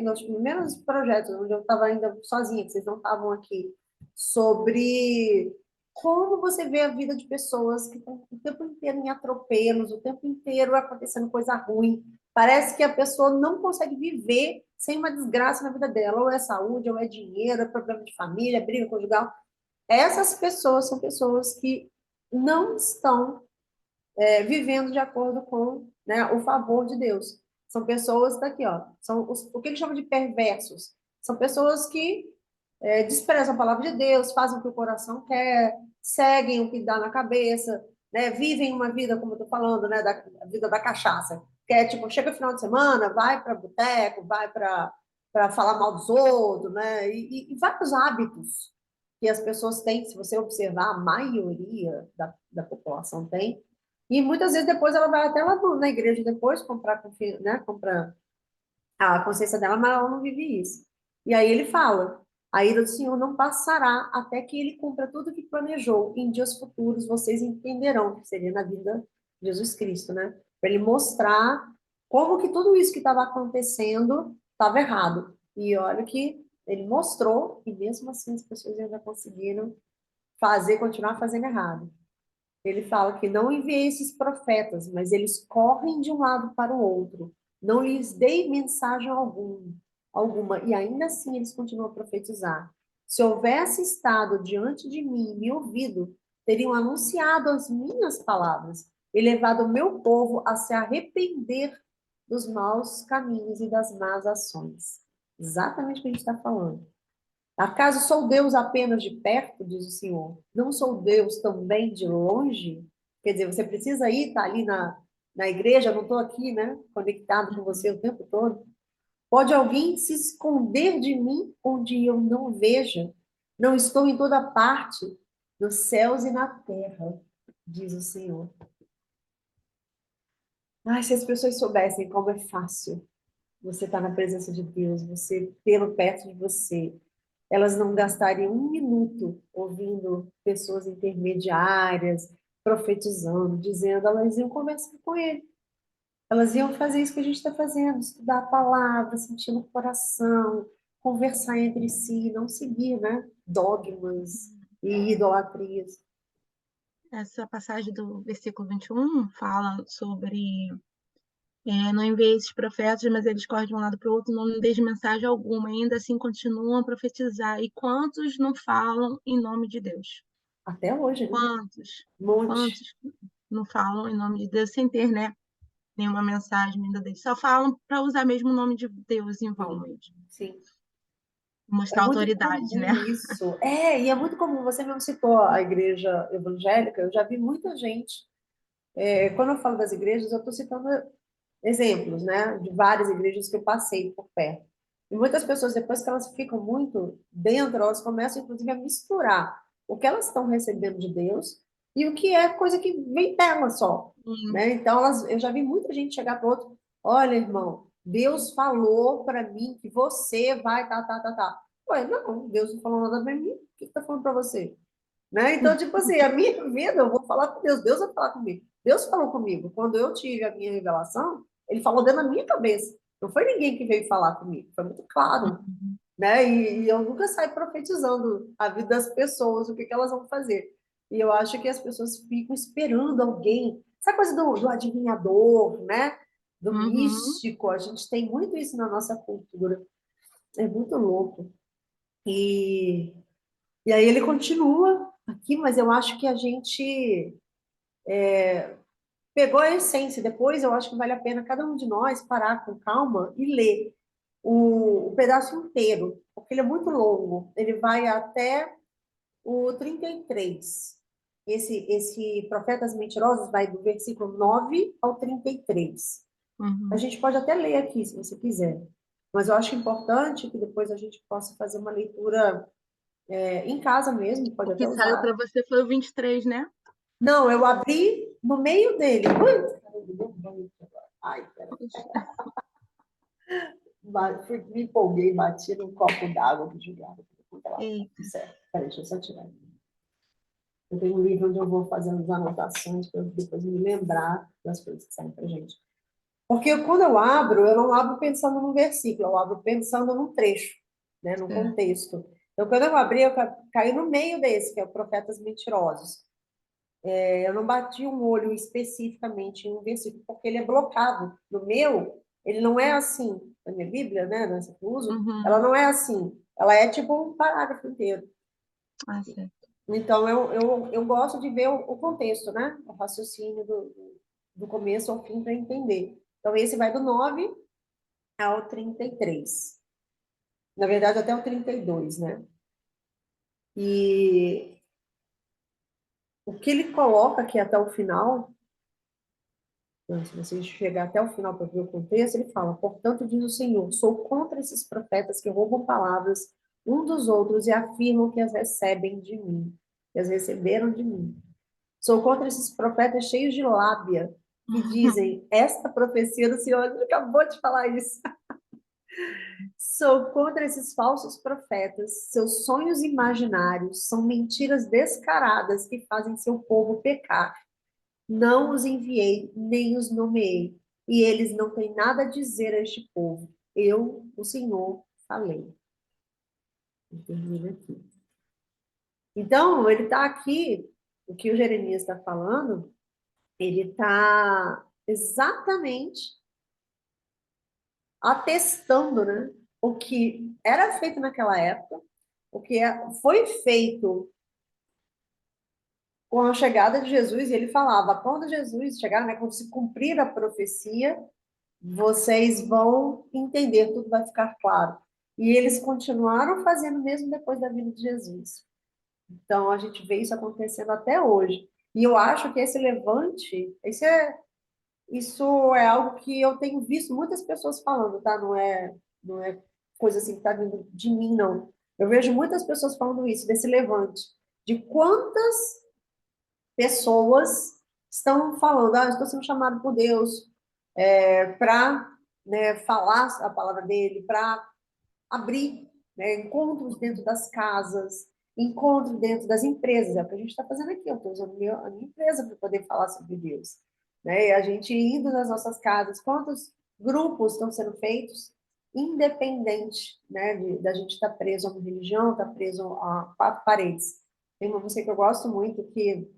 nos primeiros projetos, onde eu estava ainda sozinha, que vocês não estavam aqui, sobre como você vê a vida de pessoas que estão o tempo inteiro em atropelos, o tempo inteiro acontecendo coisa ruim. Parece que a pessoa não consegue viver sem uma desgraça na vida dela, ou é saúde, ou é dinheiro, é problema de família, é briga conjugal. Essas pessoas são pessoas que não estão vivendo de acordo com, né, o favor de Deus. São pessoas daqui, ó, o que eles chamam de perversos. São pessoas que desprezam a palavra de Deus, fazem o que o coração quer, seguem o que dá na cabeça, né, vivem uma vida, como eu estou falando, né, da vida da cachaça. Que é tipo, chega final de semana, vai para boteco, vai para falar mal dos outros, né, e vários hábitos que as pessoas têm, se você observar, a maioria da população tem, e muitas vezes depois ela vai até lá na igreja depois comprar, né, comprar a consciência dela, mas ela não vive isso. E aí ele fala: a ira do Senhor não passará até que ele cumpra tudo o que planejou. Em dias futuros vocês entenderão, que seria na vida de Jesus Cristo, né? Para ele mostrar como que tudo isso que estava acontecendo estava errado. E olha que ele mostrou, e mesmo assim as pessoas ainda conseguiram continuar fazendo errado. Ele fala que não enviei esses profetas, mas eles correm de um lado para o outro. Não lhes dei mensagem alguma, e ainda assim eles continuam a profetizar. Se houvesse estado diante de mim e me ouvido, teriam anunciado as minhas palavras e levado o meu povo a se arrepender dos maus caminhos e das más ações. Exatamente o que a gente está falando. Acaso sou Deus apenas de perto, diz o Senhor? Não sou Deus também de longe? Quer dizer, você precisa ir, estar ali na igreja, não estou aqui, né? Conectado com você o tempo todo. Pode alguém se esconder de mim onde eu não veja? Não estou em toda parte, nos céus e na terra, diz o Senhor. Ai, se as pessoas soubessem como é fácil você estar na presença de Deus, você tê-lo perto de você, elas não gastariam um minuto ouvindo pessoas intermediárias, profetizando, dizendo, elas iam conversar com ele. Elas iam fazer isso que a gente está fazendo, estudar a palavra, sentir no coração, conversar entre si, não seguir, né? Dogmas e idolatrias. Essa passagem do versículo 21 fala sobre não enviei esses profetas, mas eles correm de um lado para o outro, não deixe mensagem alguma, ainda assim continuam a profetizar. E quantos não falam em nome de Deus? Até hoje, né? Quantos? Um monte. Quantos não falam em nome de Deus sem ter, né, nenhuma mensagem ainda deles? Só falam para usar mesmo o nome de Deus em vão Sim, mesmo. sim. É Mostrar muito autoridade, né? comum isso. É, e é muito comum. Você mesmo citou a igreja evangélica. Eu já vi muita gente. Quando eu falo das igrejas, eu estou citando exemplos, né? De várias igrejas que eu passei por perto. E muitas pessoas, depois que elas ficam muito dentro, elas começam, inclusive, a misturar o que elas estão recebendo de Deus e o que é coisa que vem dela só, Sim. né? Então, eu já vi muita gente chegar para outro, olha, irmão, Deus falou para mim que você vai, tá. Ué, não, Deus não falou nada para mim, o que está falando para você? Né? Então, tipo assim, a minha vida, eu vou falar com Deus, Deus vai falar comigo. Deus falou comigo. Quando eu tive a minha revelação, ele falou dentro da minha cabeça. Não foi ninguém que veio falar comigo, foi muito claro, né? E eu nunca saio profetizando a vida das pessoas, o que que elas vão fazer. E eu acho que as pessoas ficam esperando alguém. Essa coisa do adivinhador, né? Do Uhum. místico, a gente tem muito isso na nossa cultura. É muito louco. E, e aí ele continua aqui, mas eu acho que a gente pegou a essência. Depois eu acho que vale a pena cada um de nós parar com calma e ler o pedaço inteiro, porque ele é muito longo. Ele vai até o 33. Esse Profetas Mentirosos vai do versículo 9 ao 33. A Uhum. gente pode até ler aqui, se você quiser. Mas eu acho importante que depois a gente possa fazer uma leitura em casa mesmo, pode O até que saiu usar. para você foi o 23, né? Não, eu abri no meio dele. Ui, ai, peraí. Me empolguei, bati num copo d'água que jogava. Eita. Certo. Peraí, deixa eu só tirar. Eu tenho um livro onde eu vou fazendo as anotações para depois me lembrar das coisas que saem para gente. Porque quando eu abro, eu não abro pensando num versículo, eu abro pensando num trecho, né, num É. contexto. Então, quando eu abri, eu caí no meio desse, que é o Profetas Mentirosos. Eu não bati um olho especificamente em um versículo, porque ele é blocado. No meu, ele não é assim. Na minha Bíblia, né, nessa que eu uso, ela Uhum. não é assim. Ela é tipo um parágrafo inteiro. Ah, certo. Então, eu gosto de ver o contexto, né? O raciocínio do começo ao fim para entender. Então, esse vai do 9 ao 33. Na verdade, até o 32, né? E o que ele coloca aqui até o final, né, se você chegar até o final para ver o contexto, ele fala: portanto, diz o Senhor, sou contra esses profetas que roubam palavras um dos outros e afirmam que as recebem de mim, que as receberam de mim. Sou contra esses profetas cheios de lábia, que dizem, esta profecia do Senhor, ele acabou de falar isso. Sou contra esses falsos profetas, seus sonhos imaginários são mentiras descaradas que fazem seu povo pecar. Não os enviei, nem os nomeei, e eles não têm nada a dizer a este povo. Eu, o Senhor, falei. Termina aqui. Então, ele está aqui, o que o Jeremias está falando, ele está exatamente atestando, né, o que era feito naquela época, o que foi feito com a chegada de Jesus, e ele falava, quando Jesus chegar, né, quando se cumprir a profecia, vocês vão entender, tudo vai ficar claro. E eles continuaram fazendo mesmo depois da vinda de Jesus. Então, a gente vê isso acontecendo até hoje. E eu acho que esse levante, isso é algo que eu tenho visto muitas pessoas falando, tá? Não é coisa assim que está vindo de mim, não. Eu vejo muitas pessoas falando isso, desse levante. De quantas pessoas estão falando, estou sendo chamado por Deus para, né, falar a palavra dele, para abrir, né, encontros dentro das casas. encontro dentro das empresas, é o que a gente está fazendo aqui, eu estou usando a minha empresa para poder falar sobre Deus, né? E a gente indo nas nossas casas, quantos grupos estão sendo feitos, independente, né, da gente estar preso a uma religião, estar preso a quatro paredes. Tem uma música que eu gosto muito que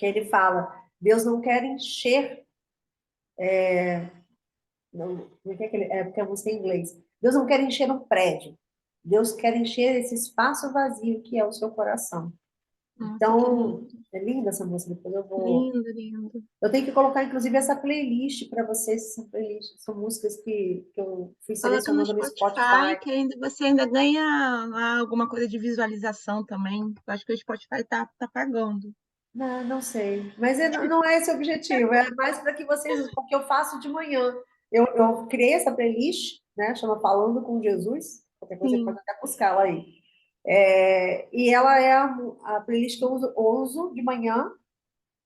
ele fala, Deus não quer encher, não, como é que ele, é porque a música é em inglês, Deus não quer encher um prédio, Deus quer encher esse espaço vazio que é o seu coração. Nossa, que lindo. Então, é linda essa música, depois eu vou... Lindo, lindo. Eu tenho que colocar, inclusive, essa playlist para vocês, essa playlist, são músicas que eu fui Coloca no selecionando no Spotify, Spotify. que ainda você ainda ganha lá alguma coisa de visualização também. Eu acho que o Spotify tá pagando. Não, não sei, mas não é esse o objetivo, é mais para que vocês, porque eu faço de manhã. Eu criei essa playlist, né, chama Falando com Jesus, qualquer coisa você pode Sim. até buscar lá aí. E ela é a playlist que eu uso de manhã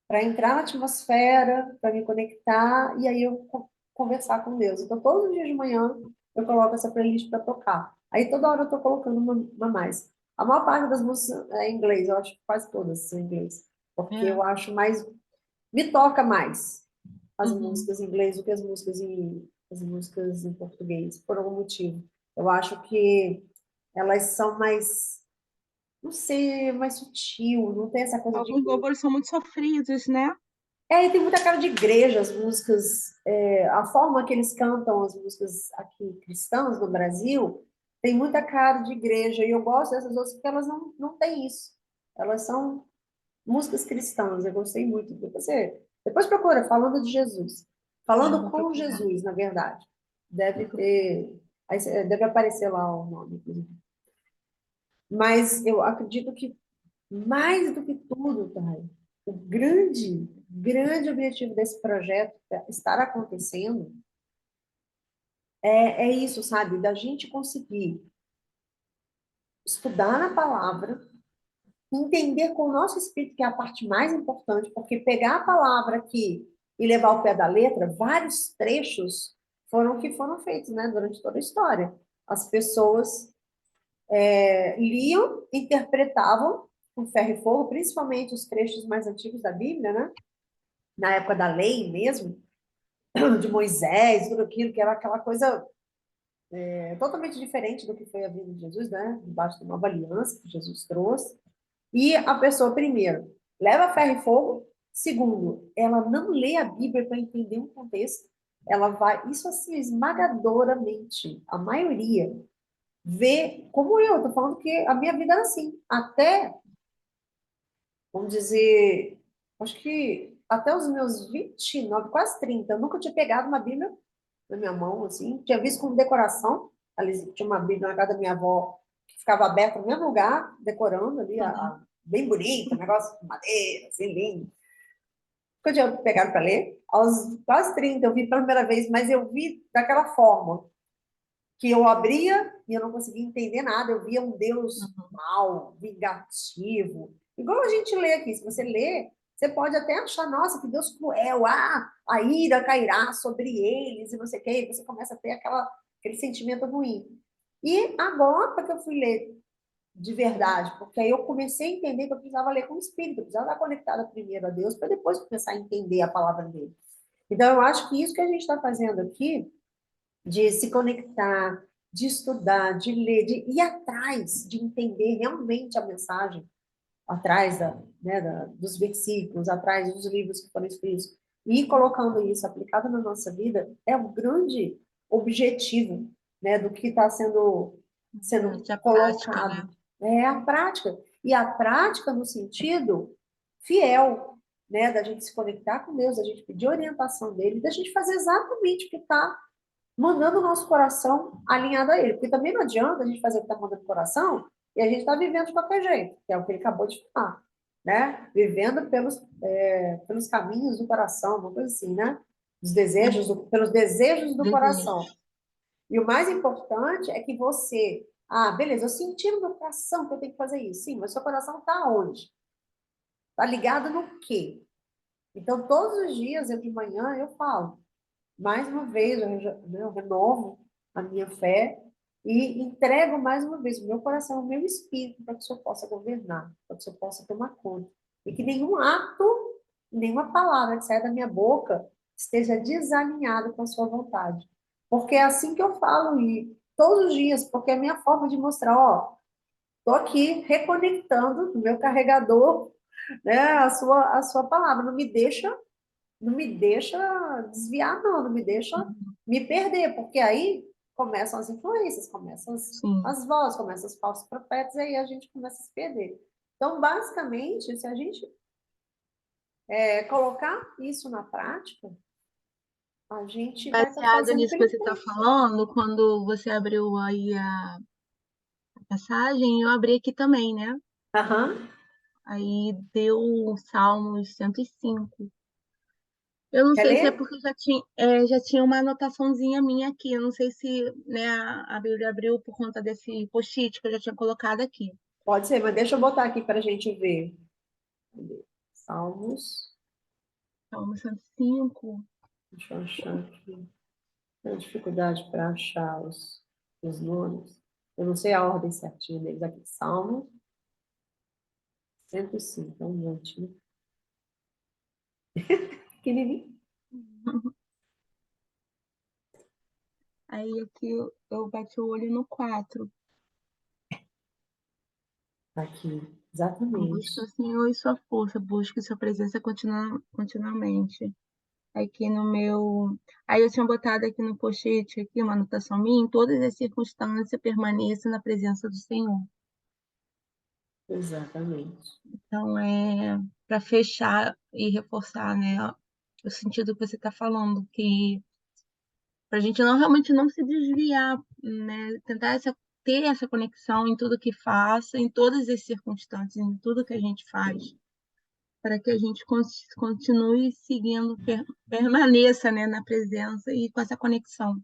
para entrar na atmosfera, para me conectar e aí eu conversar com Deus. Então, todos os dias de manhã eu coloco essa playlist para tocar. Aí toda hora eu estou colocando uma a mais. A maior parte das músicas é em inglês, eu acho que quase todas são em inglês, porque É. eu acho mais, me toca mais as Uhum. músicas em inglês do que as músicas em português, por algum motivo. Eu acho que elas são mais, não sei, mais sutil, não tem essa coisa de Alguns louvores são muito sofridos, né? e tem muita cara de igreja, as músicas, a forma que eles cantam as músicas aqui cristãs no Brasil, tem muita cara de igreja, e eu gosto dessas outras porque elas não têm isso. Elas são músicas cristãs, eu gostei muito. Depois procura, falando de Jesus. Eu Falando vou com procurar. Jesus, na verdade. Deve Vou ter, deve aparecer lá o nome, inclusive. Mas eu acredito que mais do que tudo, Thay, o grande objetivo desse projeto estar acontecendo é isso, sabe? Da gente conseguir estudar na palavra, entender com o nosso espírito, que é a parte mais importante, porque pegar a palavra aqui e levar ao pé da letra, vários trechos foram feitos, né, durante toda a história. As pessoas liam, interpretavam com ferro e fogo, principalmente os trechos mais antigos da Bíblia, né? Na época da lei mesmo, de Moisés, tudo aquilo, que era aquela coisa totalmente diferente do que foi a vida de Jesus, né? Debaixo da nova aliança que Jesus trouxe. E a pessoa, primeiro, leva ferro e fogo. Segundo, ela não lê a Bíblia para entender um contexto. Ela vai, isso assim, esmagadoramente, a maioria, vê, como eu, estou falando que a minha vida era assim. Até, vamos dizer, acho que até os meus 29, quase 30, eu nunca tinha pegado uma Bíblia na minha mão, assim. Tinha visto como decoração. Ali tinha uma Bíblia na casa da minha avó que ficava aberta no mesmo lugar, decorando ali, Uhum. bem bonita, um negócio de madeira, assim, lindo. Nunca tinha pegado para ler. Aos quase 30 eu vi pela primeira vez, mas eu vi daquela forma que eu abria e eu não conseguia entender nada. Eu via um Deus Uhum. mau, vingativo. Igual a gente lê aqui. Se você lê, você pode até achar, nossa, que Deus cruel, a ira cairá sobre eles, e você quer, e você começa a ter aquele sentimento ruim. E agora que eu fui ler de verdade, porque aí eu comecei a entender que eu precisava ler com o Espírito, eu precisava estar conectada primeiro a Deus, para depois começar a entender a palavra dele. Então, eu acho que isso que a gente está fazendo aqui de se conectar, de estudar, de ler, de ir atrás, de entender realmente a mensagem, atrás dos versículos, atrás dos livros que foram escritos, e ir colocando isso aplicado na nossa vida, é o grande objetivo, né, do que está sendo De a prática, né? colocado. É a prática. E a prática no sentido fiel, né, da gente se conectar com Deus, da gente pedir orientação dele, da gente fazer exatamente o que está mandando o nosso coração alinhado a ele. Porque também não adianta a gente fazer o que está mandando o coração e a gente está vivendo de qualquer jeito, que é o que ele acabou de falar, né? Vivendo pelos caminhos do coração, uma coisa assim, né? Pelos desejos do coração. Desejo. E o mais importante é que você, beleza, eu senti no meu coração que eu tenho que fazer isso. Sim, mas seu coração está onde? Está ligado no quê? Então, todos os dias, eu de manhã, eu falo, mais uma vez, eu renovo a minha fé E entrego mais uma vez o meu coração, o meu espírito, para que o Senhor possa governar, para que o Senhor possa tomar conta. E que nenhum ato, nenhuma palavra que saia da minha boca esteja desalinhado com a sua vontade. Porque é assim que eu falo, e todos os dias, porque é a minha forma de mostrar, ó, estou aqui reconectando no meu carregador, né, a sua palavra. Não me deixa desviar, não, não me deixa me perder, porque aí começam as influências, começam Sim. as vozes, começam os falsos profetas, e aí a gente começa a se perder. Então, basicamente, se a gente colocar isso na prática, a gente vai estar Baseado fazendo o que nisso que ele você está fez. falando, quando você abriu aí a passagem, eu abri aqui também, né? Aham. Aí deu Salmos 105. Eu não Quer sei se é ler? porque já tinha uma anotaçãozinha minha aqui. Eu não sei se, né, a Bíblia abriu por conta desse post-it que eu já tinha colocado aqui. Pode ser, mas deixa eu botar aqui para a gente ver. Cadê? Salmos. Salmo 105. Deixa eu achar aqui. Tenho dificuldade para achar os nomes. Eu não sei a ordem certinha deles aqui. Salmo 105, é um monte, né? Pequenininho. Aí aqui eu bati o olho no 4. Tá aqui, Busca o exatamente. Senhor e sua força, busque sua presença continuamente. Aqui no meu. Aí eu tinha botado aqui no post-it, aqui, uma anotação minha, em todas as circunstâncias permaneça na presença do Senhor. Exatamente. Então, para fechar e reforçar, né, o sentido que você está falando, que para a gente não realmente não se desviar, né, tentar ter essa conexão em tudo que faça, em todas as circunstâncias, em tudo que a gente faz, para que a gente continue seguindo, permaneça, né, na presença e com essa conexão.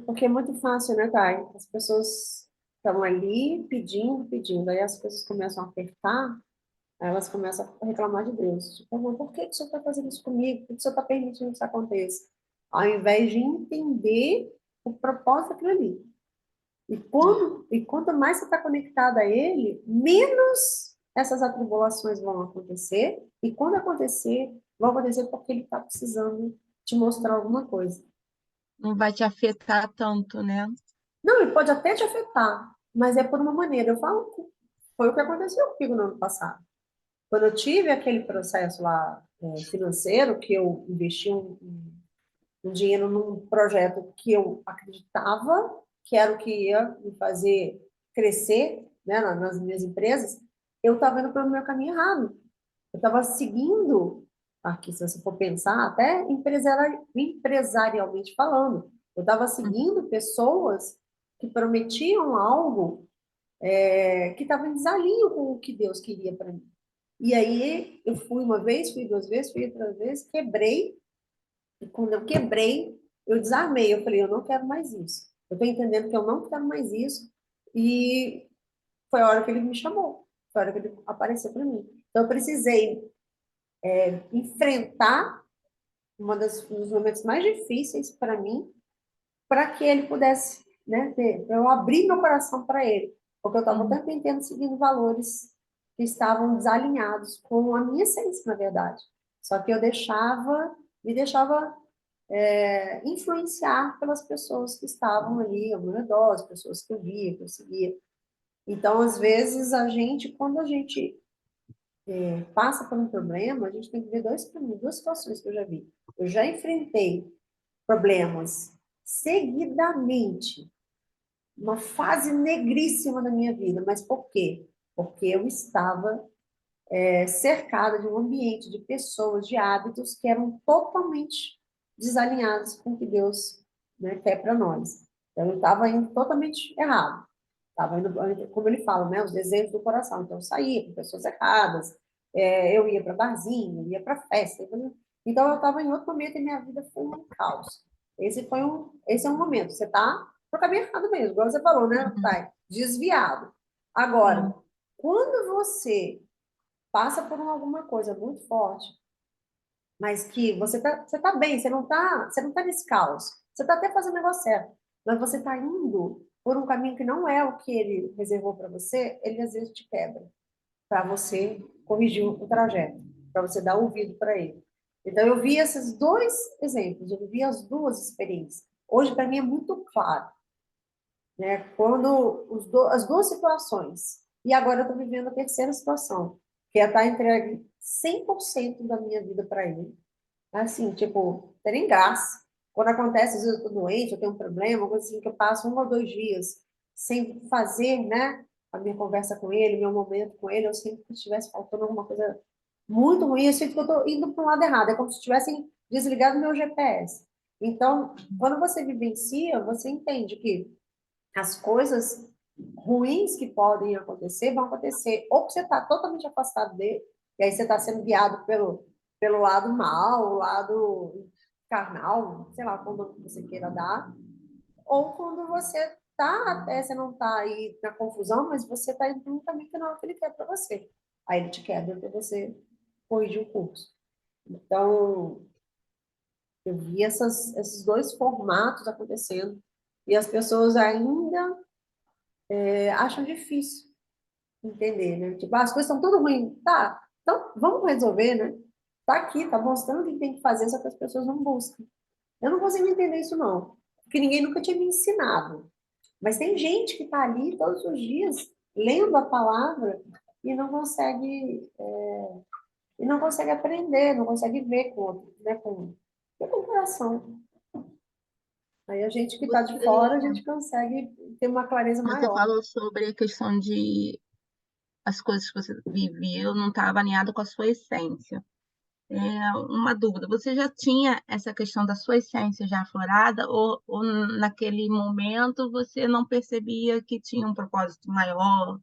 Porque é muito fácil, né, Thay? As pessoas estão ali pedindo, pedindo. Aí as coisas começam a apertar, aí elas começam a reclamar de Deus. Tipo, "Mas por que que o Senhor está fazendo isso comigo? Por que que o Senhor está permitindo que isso aconteça?" Ao invés de entender o propósito daquilo ali. E quanto mais você está conectada a Ele, menos essas atribulações vão acontecer. E quando acontecer, vão acontecer porque Ele está precisando te mostrar alguma coisa. Não vai te afetar tanto, né? Não, ele pode até te afetar, mas é por uma maneira. Eu falo que foi o que aconteceu comigo no ano passado. Quando eu tive aquele processo lá financeiro, que eu investi um dinheiro num projeto que eu acreditava que era o que ia me fazer crescer, né, nas minhas empresas, eu estava indo pelo meu caminho errado. Eu estava seguindo, aqui, se você for pensar, até empresarialmente falando, eu estava seguindo pessoas que prometiam algo que estava em desalinho com o que Deus queria para mim. E aí eu fui uma vez, fui duas vezes, fui outra vez, quebrei. E quando eu quebrei, eu desarmei. Eu falei, eu não quero mais isso. Eu estou entendendo que eu não quero mais isso. E foi a hora que ele me chamou. Foi a hora que ele apareceu para mim. Então eu precisei enfrentar um dos momentos mais difíceis para mim, para que ele pudesse, né, eu abrir meu coração para ele, porque eu estava o Sim. tempo inteiro seguindo valores que estavam desalinhados com a minha essência, na verdade. Só que eu me deixava influenciar pelas pessoas que estavam ali ao meu redor, as pessoas que eu via, que eu seguia. Então, às vezes, quando a gente passa por um problema, a gente tem que ver duas situações que eu já vi. Eu já enfrentei problemas seguidamente, uma fase negríssima da minha vida. Mas por quê? Porque eu estava cercada de um ambiente de pessoas, de hábitos que eram totalmente desalinhados com o que Deus, né, quer para nós. Então, eu estava indo totalmente errado. Estava indo, como ele fala, né, os desejos do coração. Então, eu saía com pessoas erradas, eu ia para barzinho, eu ia para festa. Então, eu estava em outro momento e minha vida foi um caos. Esse é um momento. Você está no caminho errado mesmo, igual você falou, né, Uhum. Thay? Desviado. Agora, Sim. quando você passa por alguma coisa muito forte, mas que você tá bem, você não tá nesse caos. Você tá até fazendo o negócio certo. mas você está indo por um caminho que não é o que ele reservou para você, ele às vezes te quebra, para você corrigir o trajeto, para você dar ouvido para ele. Então, eu vi esses dois exemplos, eu vi as duas experiências. Hoje, para mim, é muito claro, né? Quando as duas situações, e agora eu estou vivendo a terceira situação, que é estar entregue 100% da minha vida para ele. Assim, tipo, tem graça. Quando acontece, às vezes eu estou doente, eu tenho um problema, coisa assim, que eu passo 1 ou 2 dias sem fazer, né, a minha conversa com ele, meu momento com ele, eu sinto que estivesse faltando alguma coisa muito ruim, eu sinto que eu estou indo para o lado errado, é como se tivessem desligado meu GPS. Então, quando você vivencia, você entende que as coisas ruins que podem acontecer vão acontecer ou que você está totalmente afastado dele, e aí você está sendo guiado pelo lado mal, o lado carnal, sei lá, quando você queira dar, ou quando você tá até, você não está aí na confusão, mas você está indo por um caminho que não é o que ele quer para você. Aí ele te quebra para você corrigir o curso. Então, eu vi esses dois formatos acontecendo, e as pessoas ainda acham difícil entender, né? Tipo, as coisas estão tudo ruins. Tá, então vamos resolver, né? Tá aqui, tá mostrando o que tem que fazer, só que as pessoas não buscam. Eu não consigo entender isso, não. Porque ninguém nunca tinha me ensinado. Mas tem gente que tá ali todos os dias, lendo a palavra, e não consegue, aprender, não consegue ver né, com o coração. Aí a gente que está de fora, a Você, gente consegue ter uma clareza você maior. falou sobre a questão de as coisas que você viveu não estar alinhado com a sua essência. É uma dúvida, você já tinha essa questão da sua essência já aflorada ou naquele momento você não percebia que tinha um propósito maior?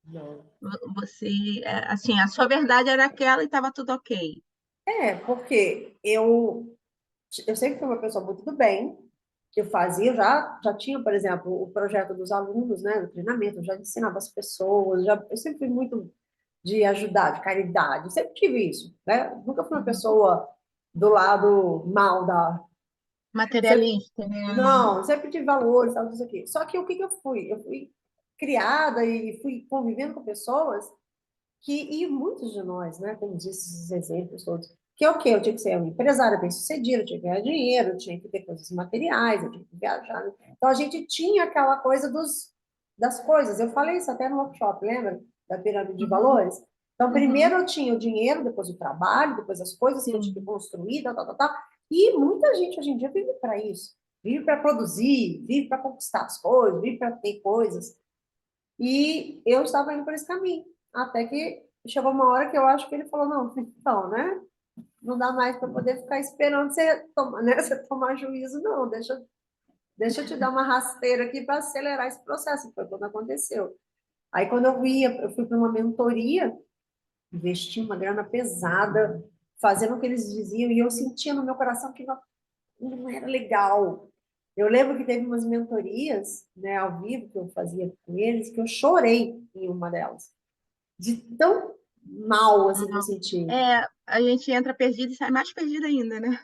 Não. Você, assim, a sua verdade era aquela e estava tudo ok. Porque eu sempre fui uma pessoa muito do bem, que eu fazia, já tinha, por exemplo, o projeto dos alunos, né, do treinamento, eu já ensinava as pessoas, eu sempre fui muito de ajudar, de caridade, eu sempre tive isso, né? Nunca fui uma Uhum. pessoa do lado mal da... Sempre, Materialista, né? não, sempre tive valores, tal, isso aqui. Só que o que que eu fui? Eu fui criada e fui convivendo com pessoas e muitos de nós, né, como disse esses exemplos todos, que é o quê? Eu tinha que ser uma empresária bem-sucedida, eu tinha que ganhar dinheiro, eu tinha que ter coisas materiais, eu tinha que viajar. Né? Então, a gente tinha aquela coisa das coisas. Eu falei isso até no workshop, lembra? Da pirâmide de Uhum, valores. Então, uhum, primeiro eu tinha o dinheiro, depois o trabalho, depois as coisas que eu tinha que sim. construir, tal, tal, tal, tal. E muita gente hoje em dia vive para isso. Vive para produzir, vive para conquistar as coisas, vive para ter coisas. E eu estava indo por esse caminho. Até que chegou uma hora que eu acho que ele falou, não, então, né? Não dá mais para poder ficar esperando você tomar, né? Você tomar juízo, não. Deixa eu te dar uma rasteira aqui para acelerar esse processo. Foi quando aconteceu. Aí, quando eu fui para uma mentoria, investi uma grana pesada, fazendo o que eles diziam, e eu sentia no meu coração que não era legal. Eu lembro que teve umas mentorias, né, ao vivo que eu fazia com eles, que eu chorei em uma delas, de tão mal assim que eu Não. senti. A gente entra perdido e sai mais perdido ainda, né?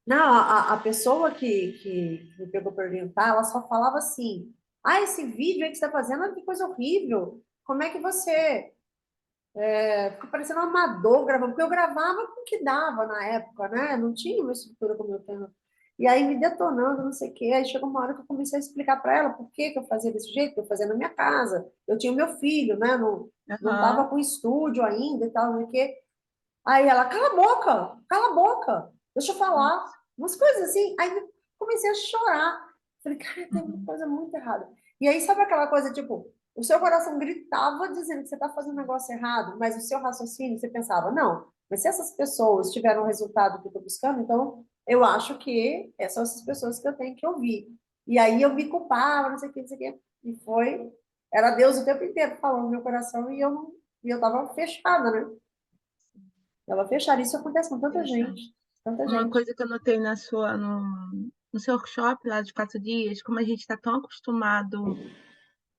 Não, a pessoa que me pegou para orientar, ela só falava assim: ah, esse vídeo aí que você está fazendo, olha que coisa horrível. Como é que você fica parecendo um amador gravando? Porque eu gravava com o que dava na época, né? Não tinha uma estrutura como eu tenho. E aí me detonando, não sei o quê. Aí chegou uma hora que eu comecei a explicar para ela por que que eu fazia desse jeito, que eu fazia na minha casa. Eu tinha o meu filho, né? Não estava Aham. com estúdio ainda e tal, não sei o quê. Aí ela, cala a boca, deixa eu falar. Umas coisas assim. Aí eu comecei a chorar. Falei, cara, tem uma Uhum. coisa muito errada. E aí, sabe aquela coisa, tipo, o seu coração gritava dizendo que você está fazendo um negócio errado, mas o seu raciocínio, você pensava, não, mas se essas pessoas tiveram o resultado que eu estou buscando, então eu acho que são essas pessoas que eu tenho que ouvir. E aí eu me culpava, não sei o que, não sei o que. E foi, era Deus o tempo inteiro falando no meu coração e eu estava fechada, né? Ela fechar. Isso acontece com tanta Interessante. gente. Tanta Uma gente. coisa que eu notei no seu workshop lá de 4 dias, como a gente está tão acostumado,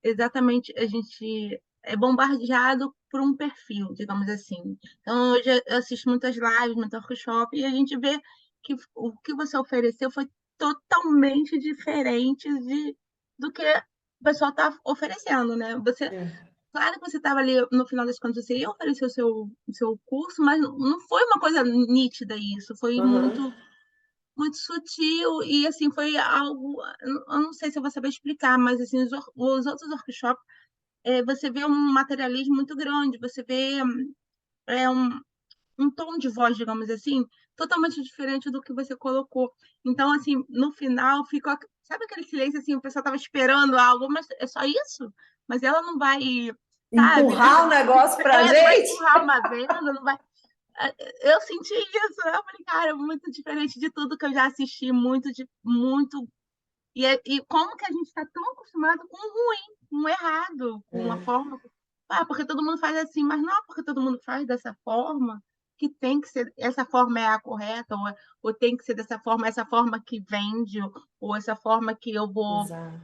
exatamente, a gente é bombardeado por um perfil, digamos assim. Então, hoje eu assisto muitas lives, muito workshop, e a gente vê que o que você ofereceu foi totalmente diferentes do que o pessoal está oferecendo, né? É. Claro que você estava ali, no final das contas, você ia oferecer o seu curso, mas não foi uma coisa nítida isso, foi Aham. muito sutil e, assim, foi algo, eu não sei se eu vou saber explicar, mas, assim, os outros workshops, você vê um materialismo muito grande, você vê um tom de voz, digamos assim, totalmente diferente do que você colocou. Então, assim, no final, ficou, sabe aquele silêncio, assim, o pessoal estava esperando algo, mas é só isso? Mas ela não vai, sabe? Empurrar o negócio pra Não vai gente? empurrar uma venda, não vai. Eu senti isso, né? Eu falei, cara, é muito diferente de tudo que eu já assisti, muito. E como que a gente está tão acostumado com o ruim, com o errado, com uma É, forma. Ah, porque todo mundo faz assim, mas não é porque todo mundo faz dessa forma que tem que ser, essa forma é a correta, ou tem que ser dessa forma, essa forma que vende, ou essa forma que eu vou exato.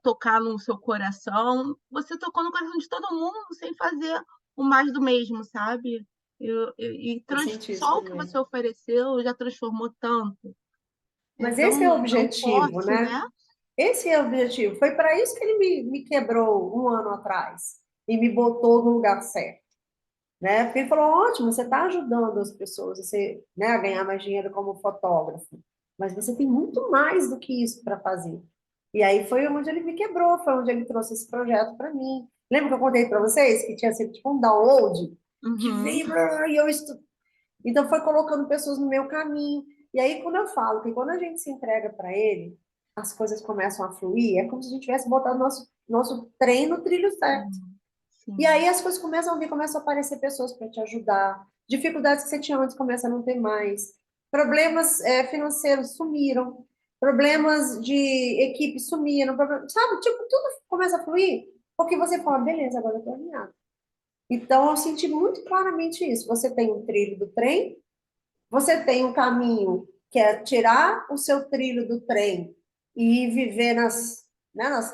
tocar no seu coração. Você tocou no coração de todo mundo sem fazer o mais do mesmo, sabe? Eu senti isso Só o que também. você ofereceu já transformou tanto. É Mas esse é o tão objetivo, forte, né? né? Esse é o objetivo. Foi para isso que ele me quebrou um ano atrás e me botou no lugar certo, né? Porque ele falou, ótimo, você está ajudando as pessoas você, né, a ganhar mais dinheiro como fotógrafo, mas você tem muito mais do que isso para fazer. E aí foi onde ele me quebrou, foi onde ele trouxe esse projeto para mim. Lembra que eu contei para vocês que tinha sido tipo um download que Uhum. veio e eu então foi colocando pessoas no meu caminho. E aí quando eu falo que quando a gente se entrega para ele, as coisas começam a fluir, é como se a gente tivesse botado nosso trem no trilho certo. E Sim. aí as coisas começam a vir, começam a aparecer pessoas para te ajudar. Dificuldades que você tinha antes começam a não ter mais. Problemas financeiros sumiram. Problemas de equipe sumiram. Sabe? Tipo, tudo começa a fluir. Porque você fala, beleza, agora eu tô alinhado. Então, eu senti muito claramente isso. Você tem o trilho do trem, você tem um caminho que é tirar o seu trilho do trem e viver nas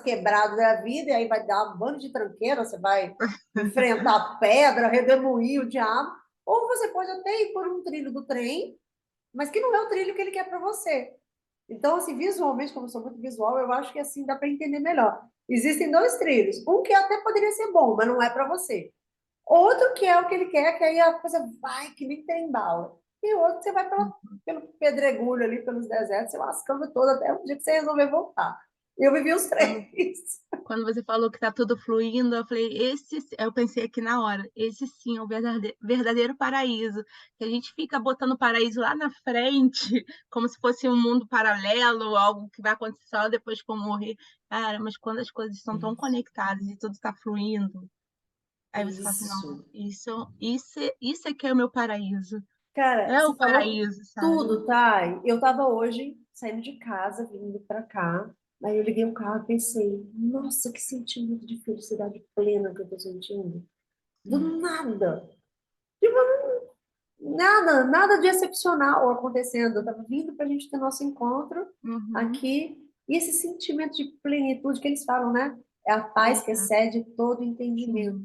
quebradas da vida, e aí vai dar um bando de tranqueira, você vai enfrentar pedra, redemoinho, o diabo, ou você pode até ir por um trilho do trem, mas que não é o trilho que ele quer para você. Então, assim, visualmente, como eu sou muito visual, eu acho que assim dá para entender melhor. Existem dois trilhos, um que até poderia ser bom, mas não é para você. Outro que é o que ele quer, que aí a coisa vai que nem tem bala. E outro que você vai pelo pedregulho ali, pelos desertos, se lascando todo até o dia que você resolver voltar. E eu vivi os Quando, três. quando você falou que tá tudo fluindo, eu falei, eu pensei aqui na hora, esse sim é o verdadeiro paraíso. Que a gente fica botando o paraíso lá na frente, como se fosse um mundo paralelo, algo que vai acontecer só depois que eu morrer. Cara, mas quando as coisas estão tão conectadas e tudo está fluindo, aí você fala assim, não, Isso. isso é que é o meu paraíso. Cara, É você o falou paraíso, sabe? tudo, Thay. Eu tava hoje saindo de casa, vindo para cá. Aí eu liguei o carro e pensei, nossa, que sentimento de felicidade plena que eu tô sentindo. Do nada. Tipo, nada de excepcional acontecendo. Eu estava vindo para a gente ter nosso encontro Uhum. aqui. E esse sentimento de plenitude que eles falam, né? É a paz que É, excede todo entendimento. sim.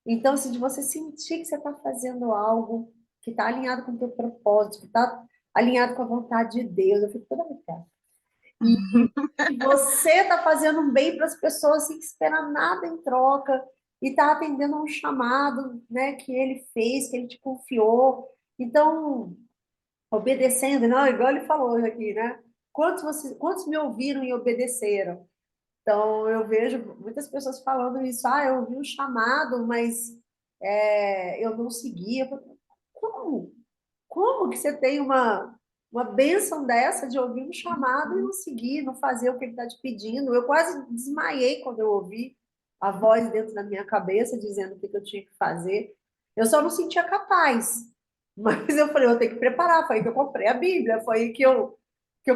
Então, assim, de você sentir que você está fazendo algo que está alinhado com o teu propósito, que está alinhado com a vontade de Deus, eu fico toda arrepiada. E que você está fazendo um bem para as pessoas sem esperar nada em troca e está atendendo a um chamado, né, que ele fez, que ele te confiou. Então, obedecendo, não, igual ele falou hoje aqui, né? Quantos me ouviram e obedeceram? Então, eu vejo muitas pessoas falando isso, eu ouvi um chamado, mas eu não segui. Eu falo, como? Como que você tem uma bênção dessa de ouvir um chamado e Uhum. não seguir, não fazer o que ele está te pedindo? Eu quase desmaiei quando eu ouvi a voz dentro da minha cabeça dizendo o que eu tinha que fazer. Eu só não sentia capaz. Mas eu falei, eu tenho que preparar. Foi aí que eu comprei a Bíblia, foi aí que eu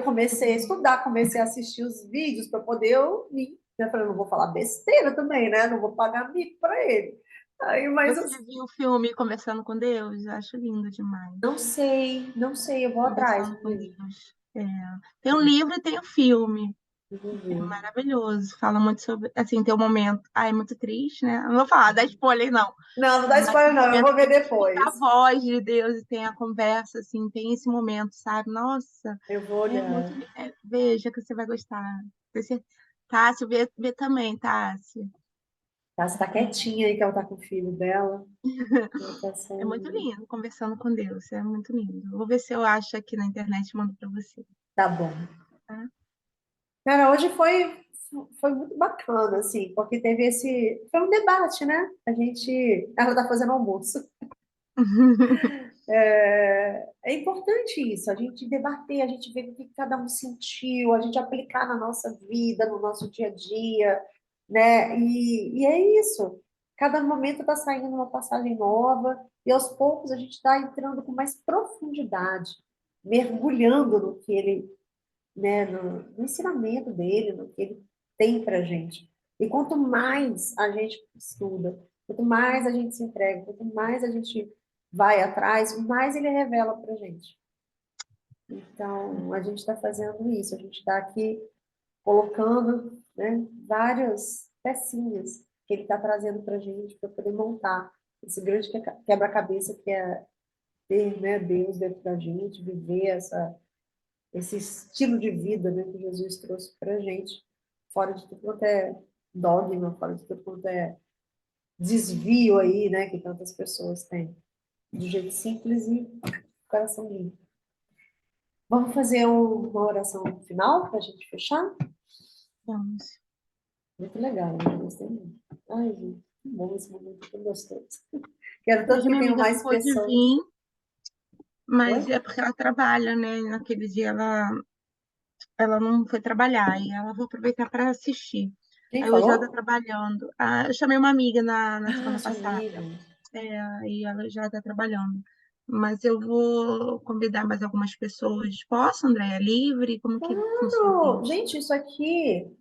comecei a Sim. estudar, comecei a assistir os vídeos para poder ouvir. Eu falei, não vou falar besteira também, né? Não vou pagar mico para ele. Aí, mas Você já viu o filme Conversando com Deus? Eu acho lindo demais. não sei, eu vou atrás. Conversando com Deus. É. Tem um livro e tem o filme. Vou ver. Maravilhoso. Fala muito sobre, assim, tem um momento. Ah, é muito triste, né? Não vou falar, dá spoiler, não. Não, não dá Mas tem spoiler, um não. Eu momento vou que ver ele escuta a depois. voz de Deus e tem a conversa, assim, tem esse momento, sabe? Nossa, Eu vou é muito. olhar. Veja que você vai gostar. Tássio, vê também, Tássio. Tá, você tá quietinha aí que ela tá com o filho dela. Ela tá É muito saindo. lindo, conversando com Deus, é muito lindo. Vou ver se eu acho aqui na internet e mando para você, Tá bom. tá? Cara, hoje foi muito bacana, assim, porque teve esse. Foi um debate, né? A gente. Ela tá fazendo almoço. É importante isso, a gente debater, a gente ver o que cada um sentiu, a gente aplicar na nossa vida, no nosso dia a dia, né? E é isso. Cada momento está saindo uma passagem nova, e aos poucos a gente está entrando com mais profundidade, mergulhando no que ele, né, no ensinamento dele, no que ele tem para gente. E quanto mais a gente estuda, quanto mais a gente se entrega, quanto mais a gente vai atrás, mais ele revela para gente. Então, a gente está fazendo isso, a gente está aqui colocando, né, várias pecinhas que ele está trazendo para a gente para poder montar esse grande quebra-cabeça que é ter, né, Deus dentro da gente, viver esse estilo de vida, né, que Jesus trouxe para a gente, fora de tudo quanto é dogma, fora de tudo quanto é desvio aí, né, que tantas pessoas têm, de jeito simples e coração limpo. Vamos fazer uma oração final para a gente fechar? Vamos. Muito legal, né? Gostei muito. Ai, gente, que bom esse momento, que gostoso. Quero tanto Hoje que minha tenham amiga não mais pôde pessoas. vir, mas Oi? é porque ela trabalha, né? Naquele dia ela não foi trabalhar e ela vou aproveitar para assistir. Quem Aí hoje ela tá falou? trabalhando. Ah, eu chamei uma amiga na Ah, semana sua amiga. passada. Aí ela já tá trabalhando. Mas eu vou convidar mais algumas pessoas. Posso, André? É livre? Como que funciona Claro! isso? Gente, isso aqui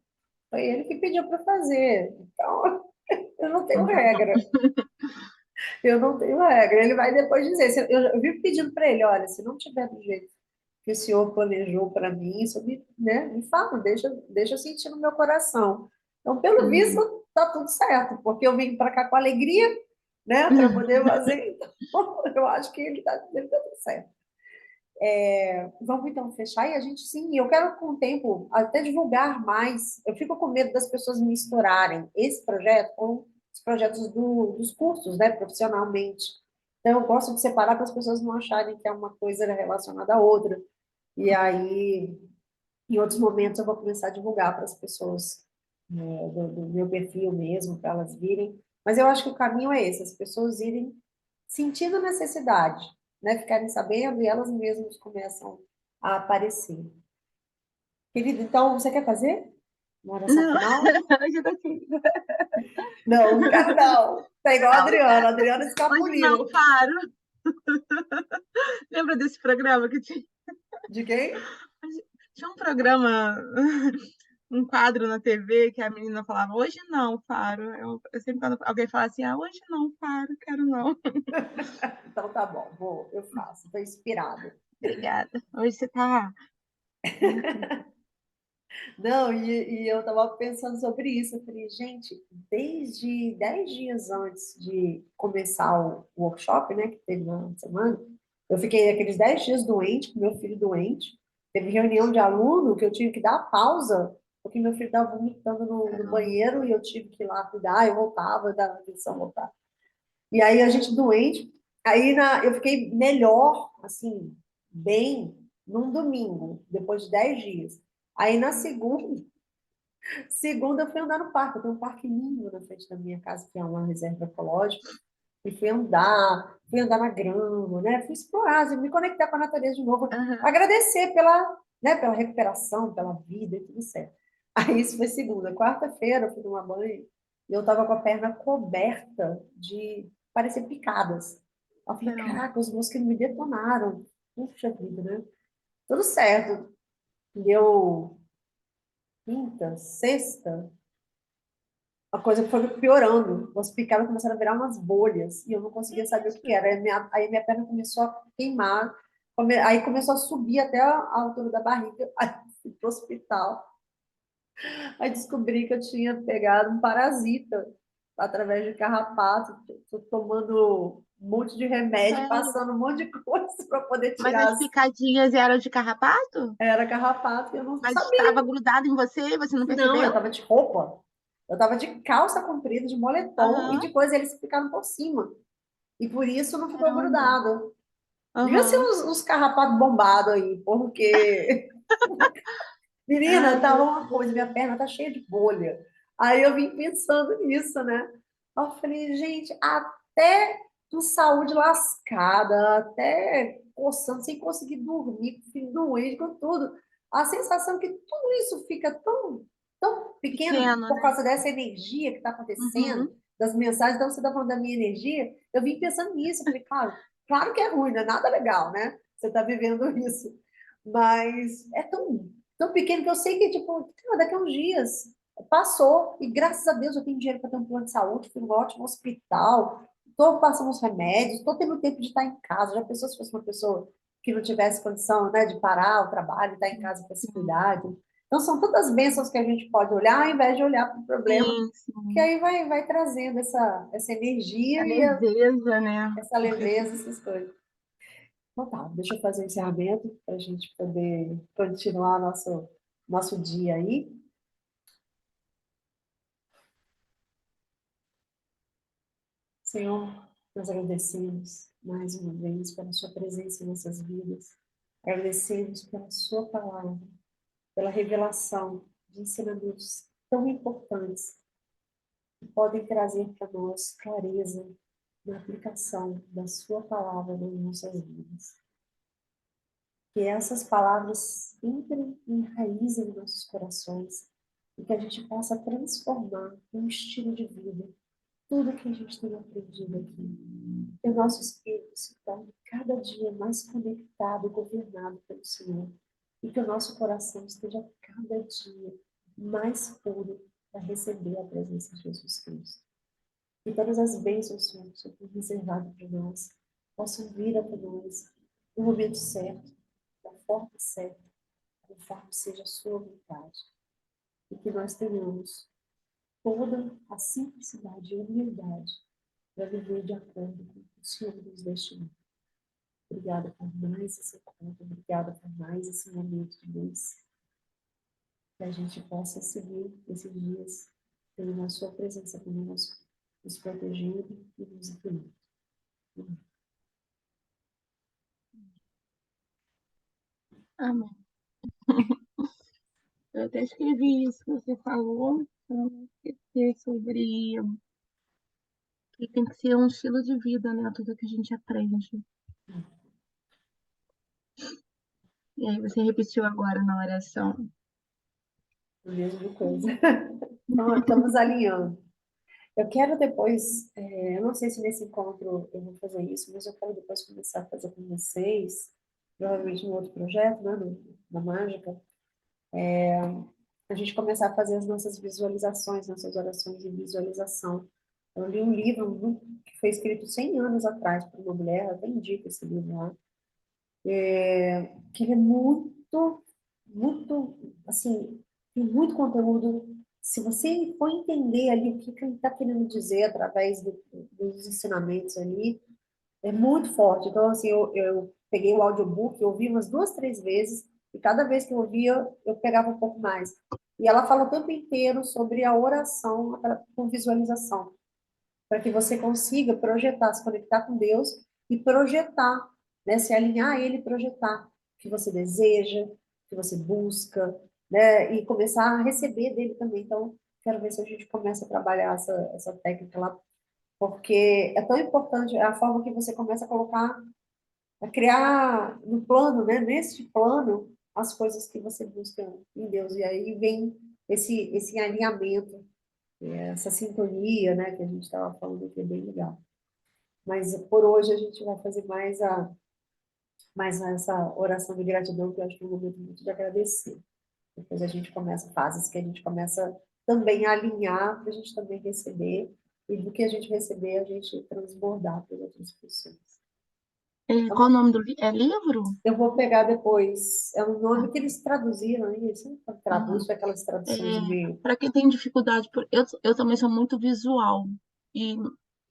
foi ele que pediu para fazer. Então, eu não tenho Então, tá. regra. Eu não tenho regra. Ele vai depois dizer. Eu vivo pedindo para ele, olha, se não tiver do jeito que o senhor planejou para mim, isso me, né, me fala, deixa eu sentir no meu coração. Então, pelo Uhum. visto, tá tudo certo, porque eu vim para cá com alegria, né, para poder fazer. Então, eu acho que ele tá tudo certo. Vamos então fechar e a gente sim, eu quero com o tempo até divulgar mais. Eu fico com medo das pessoas misturarem esse projeto com os projetos dos cursos, né, profissionalmente. Então, eu gosto de separar para as pessoas não acharem que é uma coisa relacionada à outra. E aí, em outros momentos, eu vou começar a divulgar para as pessoas, né, do meu perfil mesmo, para elas virem. Mas eu acho que o caminho é esse, as pessoas irem sentindo a necessidade, né, ficarem sabendo e elas mesmas começam a aparecer. Querido, então, você quer fazer uma oração Não, final? hoje eu tô aqui. Não, não quero não. Tá igual a Não, Adriana. A cara. Adriana Hoje não, escapuliu. paro. Lembra desse programa que tinha? De quem? Tinha um programa, um quadro na TV que a menina falava, hoje não, Faro. Eu sempre quando alguém fala assim, hoje não, Faro, quero não. Então tá bom, eu faço. Estou inspirada. Obrigada. Hoje você tá. Não, e eu estava pensando sobre isso. Eu falei, gente, desde 10 dias antes de começar o workshop, né, que teve na semana, eu fiquei aqueles 10 dias doente, com meu filho doente. Teve reunião de aluno que eu tive que dar pausa, porque meu filho estava vomitando no Caramba. banheiro e eu tive que ir lá cuidar. Eu voltava, eu dava atenção, voltava. E aí a gente doente. Eu fiquei melhor, assim, bem, num domingo, depois de 10 dias. Aí na segunda, eu fui andar no parque. Eu tenho um parque lindo na frente da minha casa, que é uma reserva ecológica. E fui andar na grama, né? Fui explorar, assim, me conectar com a natureza de novo. Aham. Agradecer pela, né, pela recuperação, pela vida e tudo certo. Aí isso foi segunda. Quarta-feira, eu fui tomar banho e eu estava com a perna coberta de parecer picadas. Eu falei, Caramba. caraca, os mosquitos me detonaram. Puxa vida, né? Tudo certo. Deu quinta, sexta, a coisa foi piorando. As picadas começaram a virar umas bolhas e eu não Que conseguia saber o que isso? era. Aí minha perna começou a queimar, aí começou a subir até a altura da barriga, aí fui pro hospital. Aí descobri que eu tinha pegado um parasita através de carrapato. Tô tomando um monte de remédio, Sério? passando um monte de coisa para poder Mas tirar. as picadinhas eram de carrapato? Era carrapato, e eu não Mas sabia. estava grudado em você e você não Não, eu percebeu? tava de roupa. Eu tava de calça comprida, de moletom e Aham, de coisa, e eles ficaram por cima. E por isso não ficou caramba. grudado. Devia ser Aham. uns carrapatos bombados aí, porque, menina, Ai, tava meu uma coisa, minha Deus. perna tá cheia de bolha. Aí eu vim pensando nisso, né? Aí eu falei, gente, até com saúde lascada, até coçando, sem conseguir dormir, com o filho doente, com tudo. A sensação que tudo isso fica tão pequeno Pequeno, por né? causa dessa energia que está acontecendo, Uhum. das mensagens, então você está falando da minha energia, eu vim pensando nisso, eu falei, claro que é ruim, não é nada legal, né? Você está vivendo isso. Mas é tão pequeno que eu sei que, tipo, daqui a uns dias passou, e graças a Deus eu tenho dinheiro para ter um plano de saúde, fui num ótimo hospital, estou passando os remédios, estou tendo tempo de estar em casa. Já pensou se fosse uma pessoa que não tivesse condição, né, de parar o trabalho, estar em casa para se Sim, cuidar? Então, são tantas bênçãos que a gente pode olhar, ao invés de olhar para o problema, sim, que sim. aí vai trazendo essa A energia e leveza, né? essa leveza, essas coisas. Então tá, deixa eu fazer o encerramento para a gente poder continuar nosso dia aí. Senhor, nós agradecemos mais uma vez pela sua presença em nossas vidas. Agradecemos pela sua palavra, pela revelação de ensinamentos tão importantes que podem trazer para nós clareza na aplicação da sua palavra nas nossas vidas. Que essas palavras entrem e enraizem em nossos corações e que a gente possa transformar em um estilo de vida tudo que a gente tem aprendido aqui. Que o nosso espírito se torne cada dia mais conectado e governado pelo Senhor. E que o nosso coração esteja cada dia mais puro para receber a presença de Jesus Cristo. Que todas as bênçãos, Senhor, que são reservadas para nós, possam vir até nós no momento certo, da forma certa, conforme seja a sua vontade. E que nós tenhamos toda a simplicidade e humildade para viver de acordo com o que o Senhor nos destinou. Obrigada por mais esse encontro, obrigada por mais esse momento de luz, que a gente possa seguir esses dias tendo a sua presença conosco, nos protegendo e nos incluindo. Amém. Eu até escrevi isso que você falou, pra não esquecer sobre que tem que ser um estilo de vida, né? Tudo que a gente aprende. E aí você repetiu agora na oração. A mesma coisa. Então, estamos alinhando. Eu quero depois, eu não sei se nesse encontro eu vou fazer isso, mas eu quero depois começar a fazer com vocês, provavelmente no outro projeto, né, na Mágica, a gente começar a fazer as nossas visualizações, nossas orações de visualização. Eu li um livro que foi escrito 100 anos atrás por uma mulher, eu até indico esse livro lá, que ele é muito, assim, tem muito conteúdo. Se você for entender ali o que ele está querendo dizer através dos ensinamentos ali, é muito forte. Então, assim, eu peguei o audiobook, eu ouvi umas 2, 3 vezes, e cada vez que eu ouvia, eu pegava um pouco mais. E ela fala o tempo inteiro sobre a oração com visualização, para que você consiga projetar, se conectar com Deus e projetar, né? Se alinhar a Ele e projetar o que você deseja, o que você busca, né? E começar a receber dele também. Então, quero ver se a gente começa a trabalhar essa técnica lá, porque é tão importante a forma que você começa a colocar, a criar no plano, né? Neste plano, as coisas que você busca em Deus. E aí vem esse alinhamento, essa sintonia, né? Que a gente estava falando que é bem legal. Mas por hoje a gente vai fazer mais essa oração de gratidão, que eu acho que é um momento muito de agradecer. Depois a gente começa fases que a gente começa também a alinhar para a gente também receber, e do que a gente receber, a gente transbordar para outras pessoas. Qual o nome do livro? É livro? Eu vou pegar depois. É um Tá. nome que eles traduziram aí, assim, quando traduz Aham. foi aquelas traduções de. Para quem tem dificuldade, eu também sou muito visual. E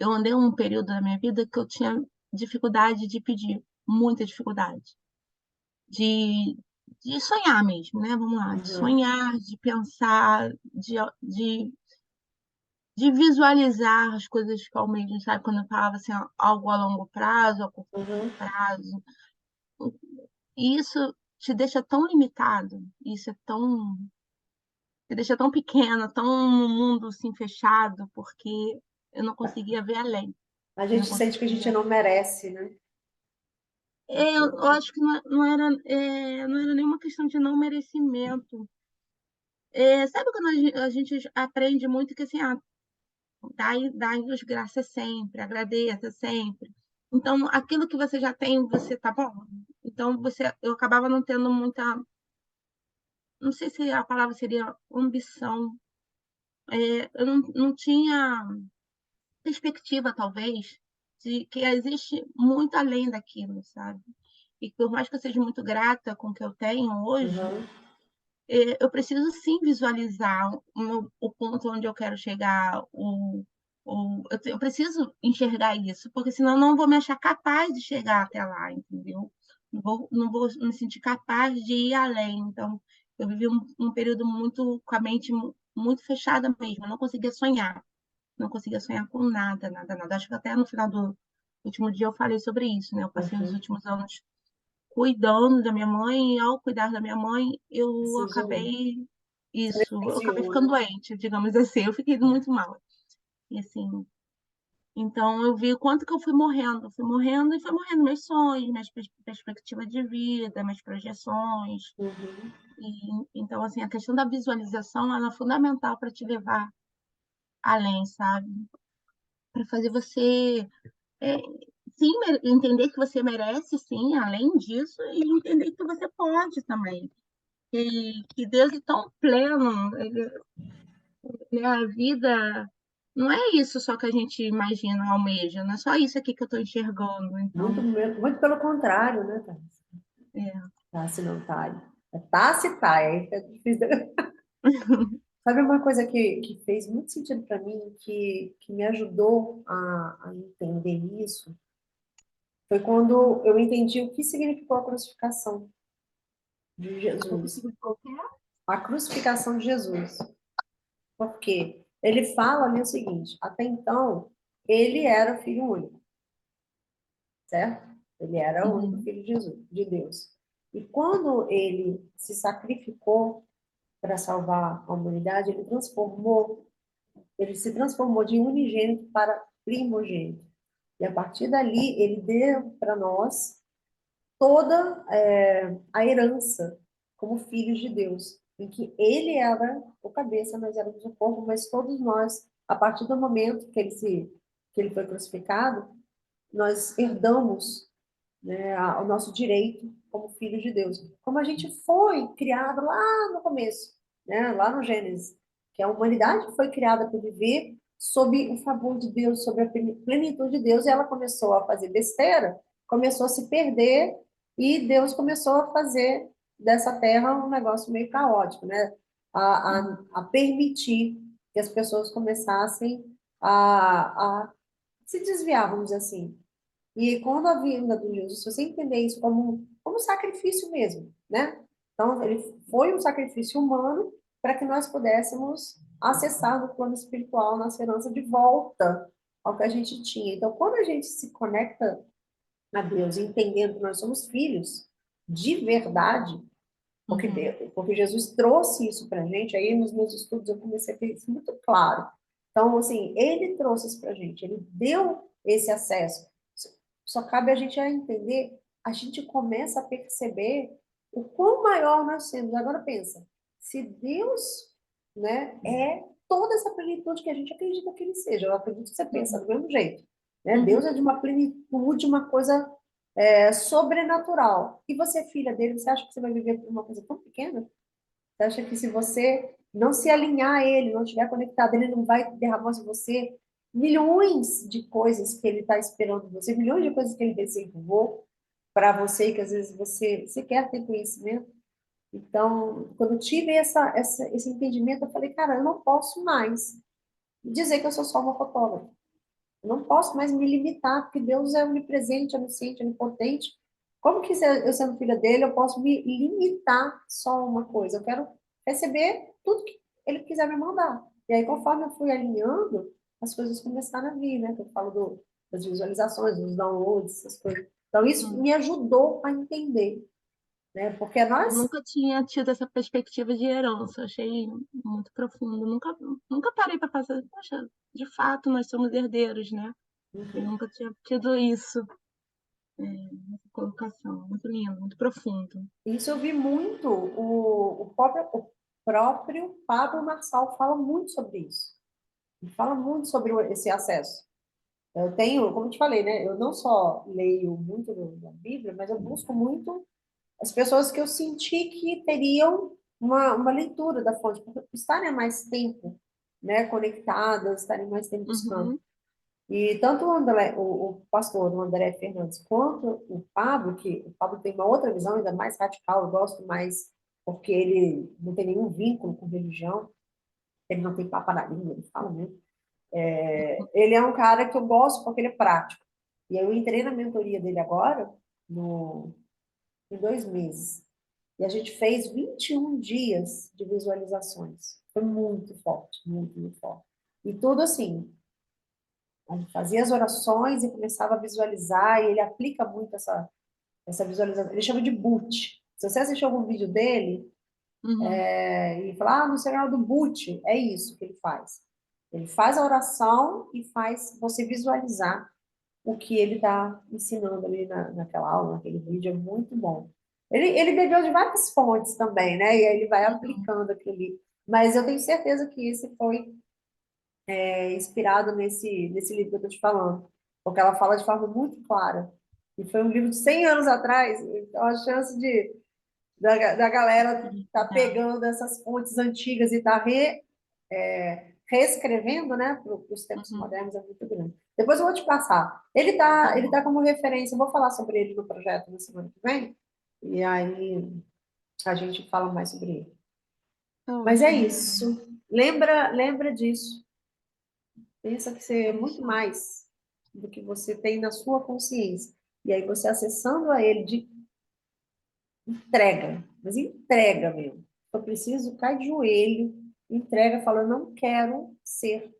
eu andei um período da minha vida que eu tinha dificuldade de pedir, muita dificuldade. De, de sonhar mesmo, né? Vamos lá, de Uhum, sonhar, de pensar, de, de visualizar as coisas que eu almejo, sabe? Quando eu falava assim, algo a longo prazo, a curto uhum. prazo. E isso te deixa tão limitado, isso é tão, te deixa tão pequena, tão num mundo assim fechado, porque eu não conseguia ver além. A Eu não gente sente que a gente conseguia. não merece, né? Eu acho que não era nenhuma questão de não merecimento. Sabe quando a gente aprende muito que assim, dai-vos graça sempre, agradeça sempre. Então, aquilo que você já tem, você tá bom. Então, eu acabava não tendo muita, não sei se a palavra seria ambição. Eu não tinha perspectiva, talvez, de que existe muito além daquilo, sabe? E por mais que eu seja muito grata com o que eu tenho hoje, Uhum, eu preciso sim visualizar o ponto onde eu quero chegar, eu preciso enxergar isso, porque senão eu não vou me achar capaz de chegar até lá, entendeu? Não vou me sentir capaz de ir além. Então, eu vivi um período muito com a mente muito fechada mesmo, eu não conseguia sonhar, não conseguia sonhar com nada, nada, nada. Acho que até no final do último dia eu falei sobre isso, né? Eu passei os uhum. últimos anos cuidando da minha mãe, e ao cuidar da minha mãe, Preciso. eu acabei Preciso, ficando né? doente, digamos assim, eu fiquei muito mal. E assim, então eu vi o quanto que eu fui morrendo e foi morrendo meus sonhos, minhas perspectivas de vida, minhas projeções. Uhum. Então assim, a questão da visualização, ela é fundamental para te levar além, sabe? Para fazer você é, sim, entender que você merece, sim, além disso, e entender que você pode também. Que Deus é tão pleno, né? A vida não é isso só que a gente imagina, almeja, não é só isso aqui que eu estou enxergando. Muito, Então, muito pelo contrário, né, Tassi? é. Tassi não tá. É Tassi tá, aí é difícil. Sabe uma coisa que fez muito sentido para mim, que me ajudou a entender isso, foi quando eu entendi o que significou a crucificação de O que Jesus. significou o quê? A crucificação de Jesus. Porque ele fala ali o seguinte: até então, ele era o filho único, certo? Ele era o único Uhum, filho de Jesus, de Deus. E quando ele se sacrificou para salvar a humanidade, ele se transformou de unigênito para primogênito. E a partir dali, ele deu para nós toda a herança como filhos de Deus, em que ele era o cabeça, nós éramos o corpo, mas todos nós, a partir do momento que ele foi crucificado, nós herdamos, né, o nosso direito como filhos de Deus. Como a gente foi criado lá no começo, né, lá no Gênesis, que a humanidade foi criada para viver sob o favor de Deus, sob a plenitude de Deus, e ela começou a fazer besteira, começou a se perder, e Deus começou a fazer dessa terra um negócio meio caótico, né? uhum, A permitir que as pessoas começassem a se desviar, vamos dizer assim. E quando a vinda do Jesus, se você entender isso como sacrifício mesmo, né? Então, ele foi um sacrifício humano para que nós pudéssemos acessar no plano espiritual, na esperança de volta ao que a gente tinha. Então, quando a gente se conecta a Deus, entendendo que nós somos filhos de verdade, uhum, porque Jesus trouxe isso para a gente, aí nos meus estudos eu comecei a ter isso muito claro. Então, assim, ele trouxe isso para a gente, ele deu esse acesso. Só cabe a gente a entender, a gente começa a perceber o quão maior nós somos. Agora pensa, se Deus, né, é toda essa plenitude que a gente acredita que ele seja, eu acredito que você pensa uhum, do mesmo jeito, né? Deus uhum, é de uma plenitude, uma coisa sobrenatural. E você é filha dele, você acha que você vai viver por uma coisa tão pequena? Você acha que se você não se alinhar a ele, não estiver conectado, ele não vai derramar sobre você milhões de coisas que ele está esperando de você, milhões de coisas que ele reservou para você, e que às vezes você quer ter conhecimento. Então, quando eu tive esse entendimento, eu falei, cara, eu não posso mais dizer que eu sou só uma fotógrafa. Eu não posso mais me limitar, porque Deus é onipresente, onisciente, onipotente. Como que eu, sendo filha dele, eu posso me limitar só a uma coisa? Eu quero receber tudo que ele quiser me mandar. E aí, conforme eu fui alinhando, as coisas começaram a vir, né? Que eu falo das visualizações, dos downloads, essas coisas. Então, isso Hum. me ajudou a entender, né? Porque Eu nós... nunca tinha tido essa perspectiva de herança, achei muito profundo. Nunca parei para pensar, poxa, de fato nós somos herdeiros, né? Eu nunca tinha tido isso, nessa colocação. Muito lindo, muito profundo. Isso eu vi muito, o próprio Pablo Marçal fala muito sobre isso. Ele fala muito sobre esse acesso. Eu tenho, como eu te falei, né? Eu não só leio muito da Bíblia, mas eu busco muito as pessoas que eu senti que teriam uma leitura da fonte, por estarem há mais tempo, né, conectadas, estarem mais tempo buscando. Uhum, E tanto o pastor, o André Fernandes, quanto o Pablo, que o Pablo tem uma outra visão ainda mais radical, eu gosto mais porque ele não tem nenhum vínculo com religião, ele não tem papa na língua, ele fala mesmo. Ele é um cara que eu gosto porque ele é prático. E eu entrei na mentoria dele agora, no, em 2 meses. E a gente fez 21 dias de visualizações. Foi muito forte, muito, muito forte. E tudo assim, a gente fazia as orações e começava a visualizar, e ele aplica muito essa visualização. Ele chama de boot. Se você assistiu algum vídeo dele, uhum, e fala, no cenário do boot, é isso que ele faz. Ele faz a oração e faz você visualizar o que ele está ensinando ali naquela aula, naquele vídeo, é muito bom. Ele bebeu de várias fontes também, né? E aí ele vai uhum. aplicando aquilo ali. Mas eu tenho certeza que esse foi inspirado nesse livro que eu estou te falando, porque ela fala de forma muito clara. E foi um livro de 100 anos atrás, então a chance da galera tá É. pegando essas fontes antigas e tá reescrevendo, né, para os tempos Uhum, modernos é muito grande. Depois eu vou te passar. tá Ele bom. tá como referência, eu vou falar sobre ele no projeto na semana que vem, e aí a gente fala mais sobre ele. Tá Mas é ótimo, isso. então. Lembra disso. Pensa que você é Pode muito deixar. mais do que você tem na sua consciência. E aí você acessando a ele de entrega, mas entrega mesmo. Eu preciso cair de joelho, entrega, falando, não quero ser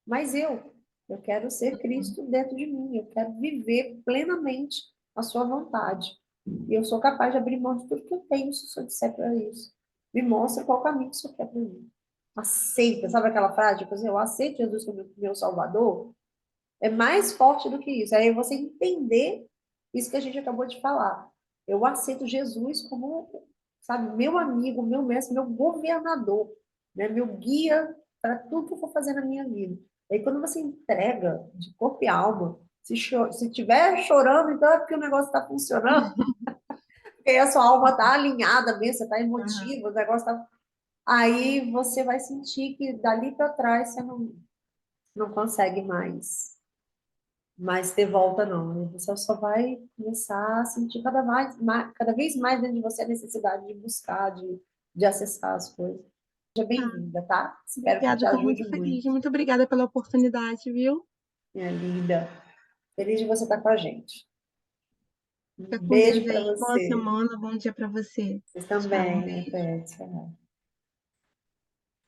mais eu quero ser Cristo dentro de mim, eu quero viver plenamente a sua vontade. E eu sou capaz de abrir mão de tudo que eu tenho, se o Senhor disser para isso. Me mostra qual caminho que o Senhor quer para mim. Aceita, sabe aquela frase? Tipo assim, eu aceito Jesus como meu Salvador. É mais forte do que isso. Aí você entender isso que a gente acabou de falar. Eu aceito Jesus como, sabe, meu amigo, meu mestre, meu governador, né? Meu guia para tudo que eu for fazer na minha vida. Aí quando você entrega de corpo e alma, se tiver chorando, então é porque o negócio está funcionando, porque a sua alma está alinhada mesmo, você está Aham. emotivo, o negócio está. Aí você vai sentir que dali para trás você não consegue mais ter volta, não. Você só vai começar a sentir cada vez mais dentro de você a necessidade de buscar, de acessar as coisas. Seja Tá. bem-vinda, tá? Espero que Obrigada, te estou muito ajude feliz. muito, Muito obrigada pela oportunidade, viu? minha linda. Feliz de você estar com a gente. Um Fica com Deus beijo para aí. Boa você. semana, bom dia para você. Vocês Tchau, um também, beijo. até. Tchau.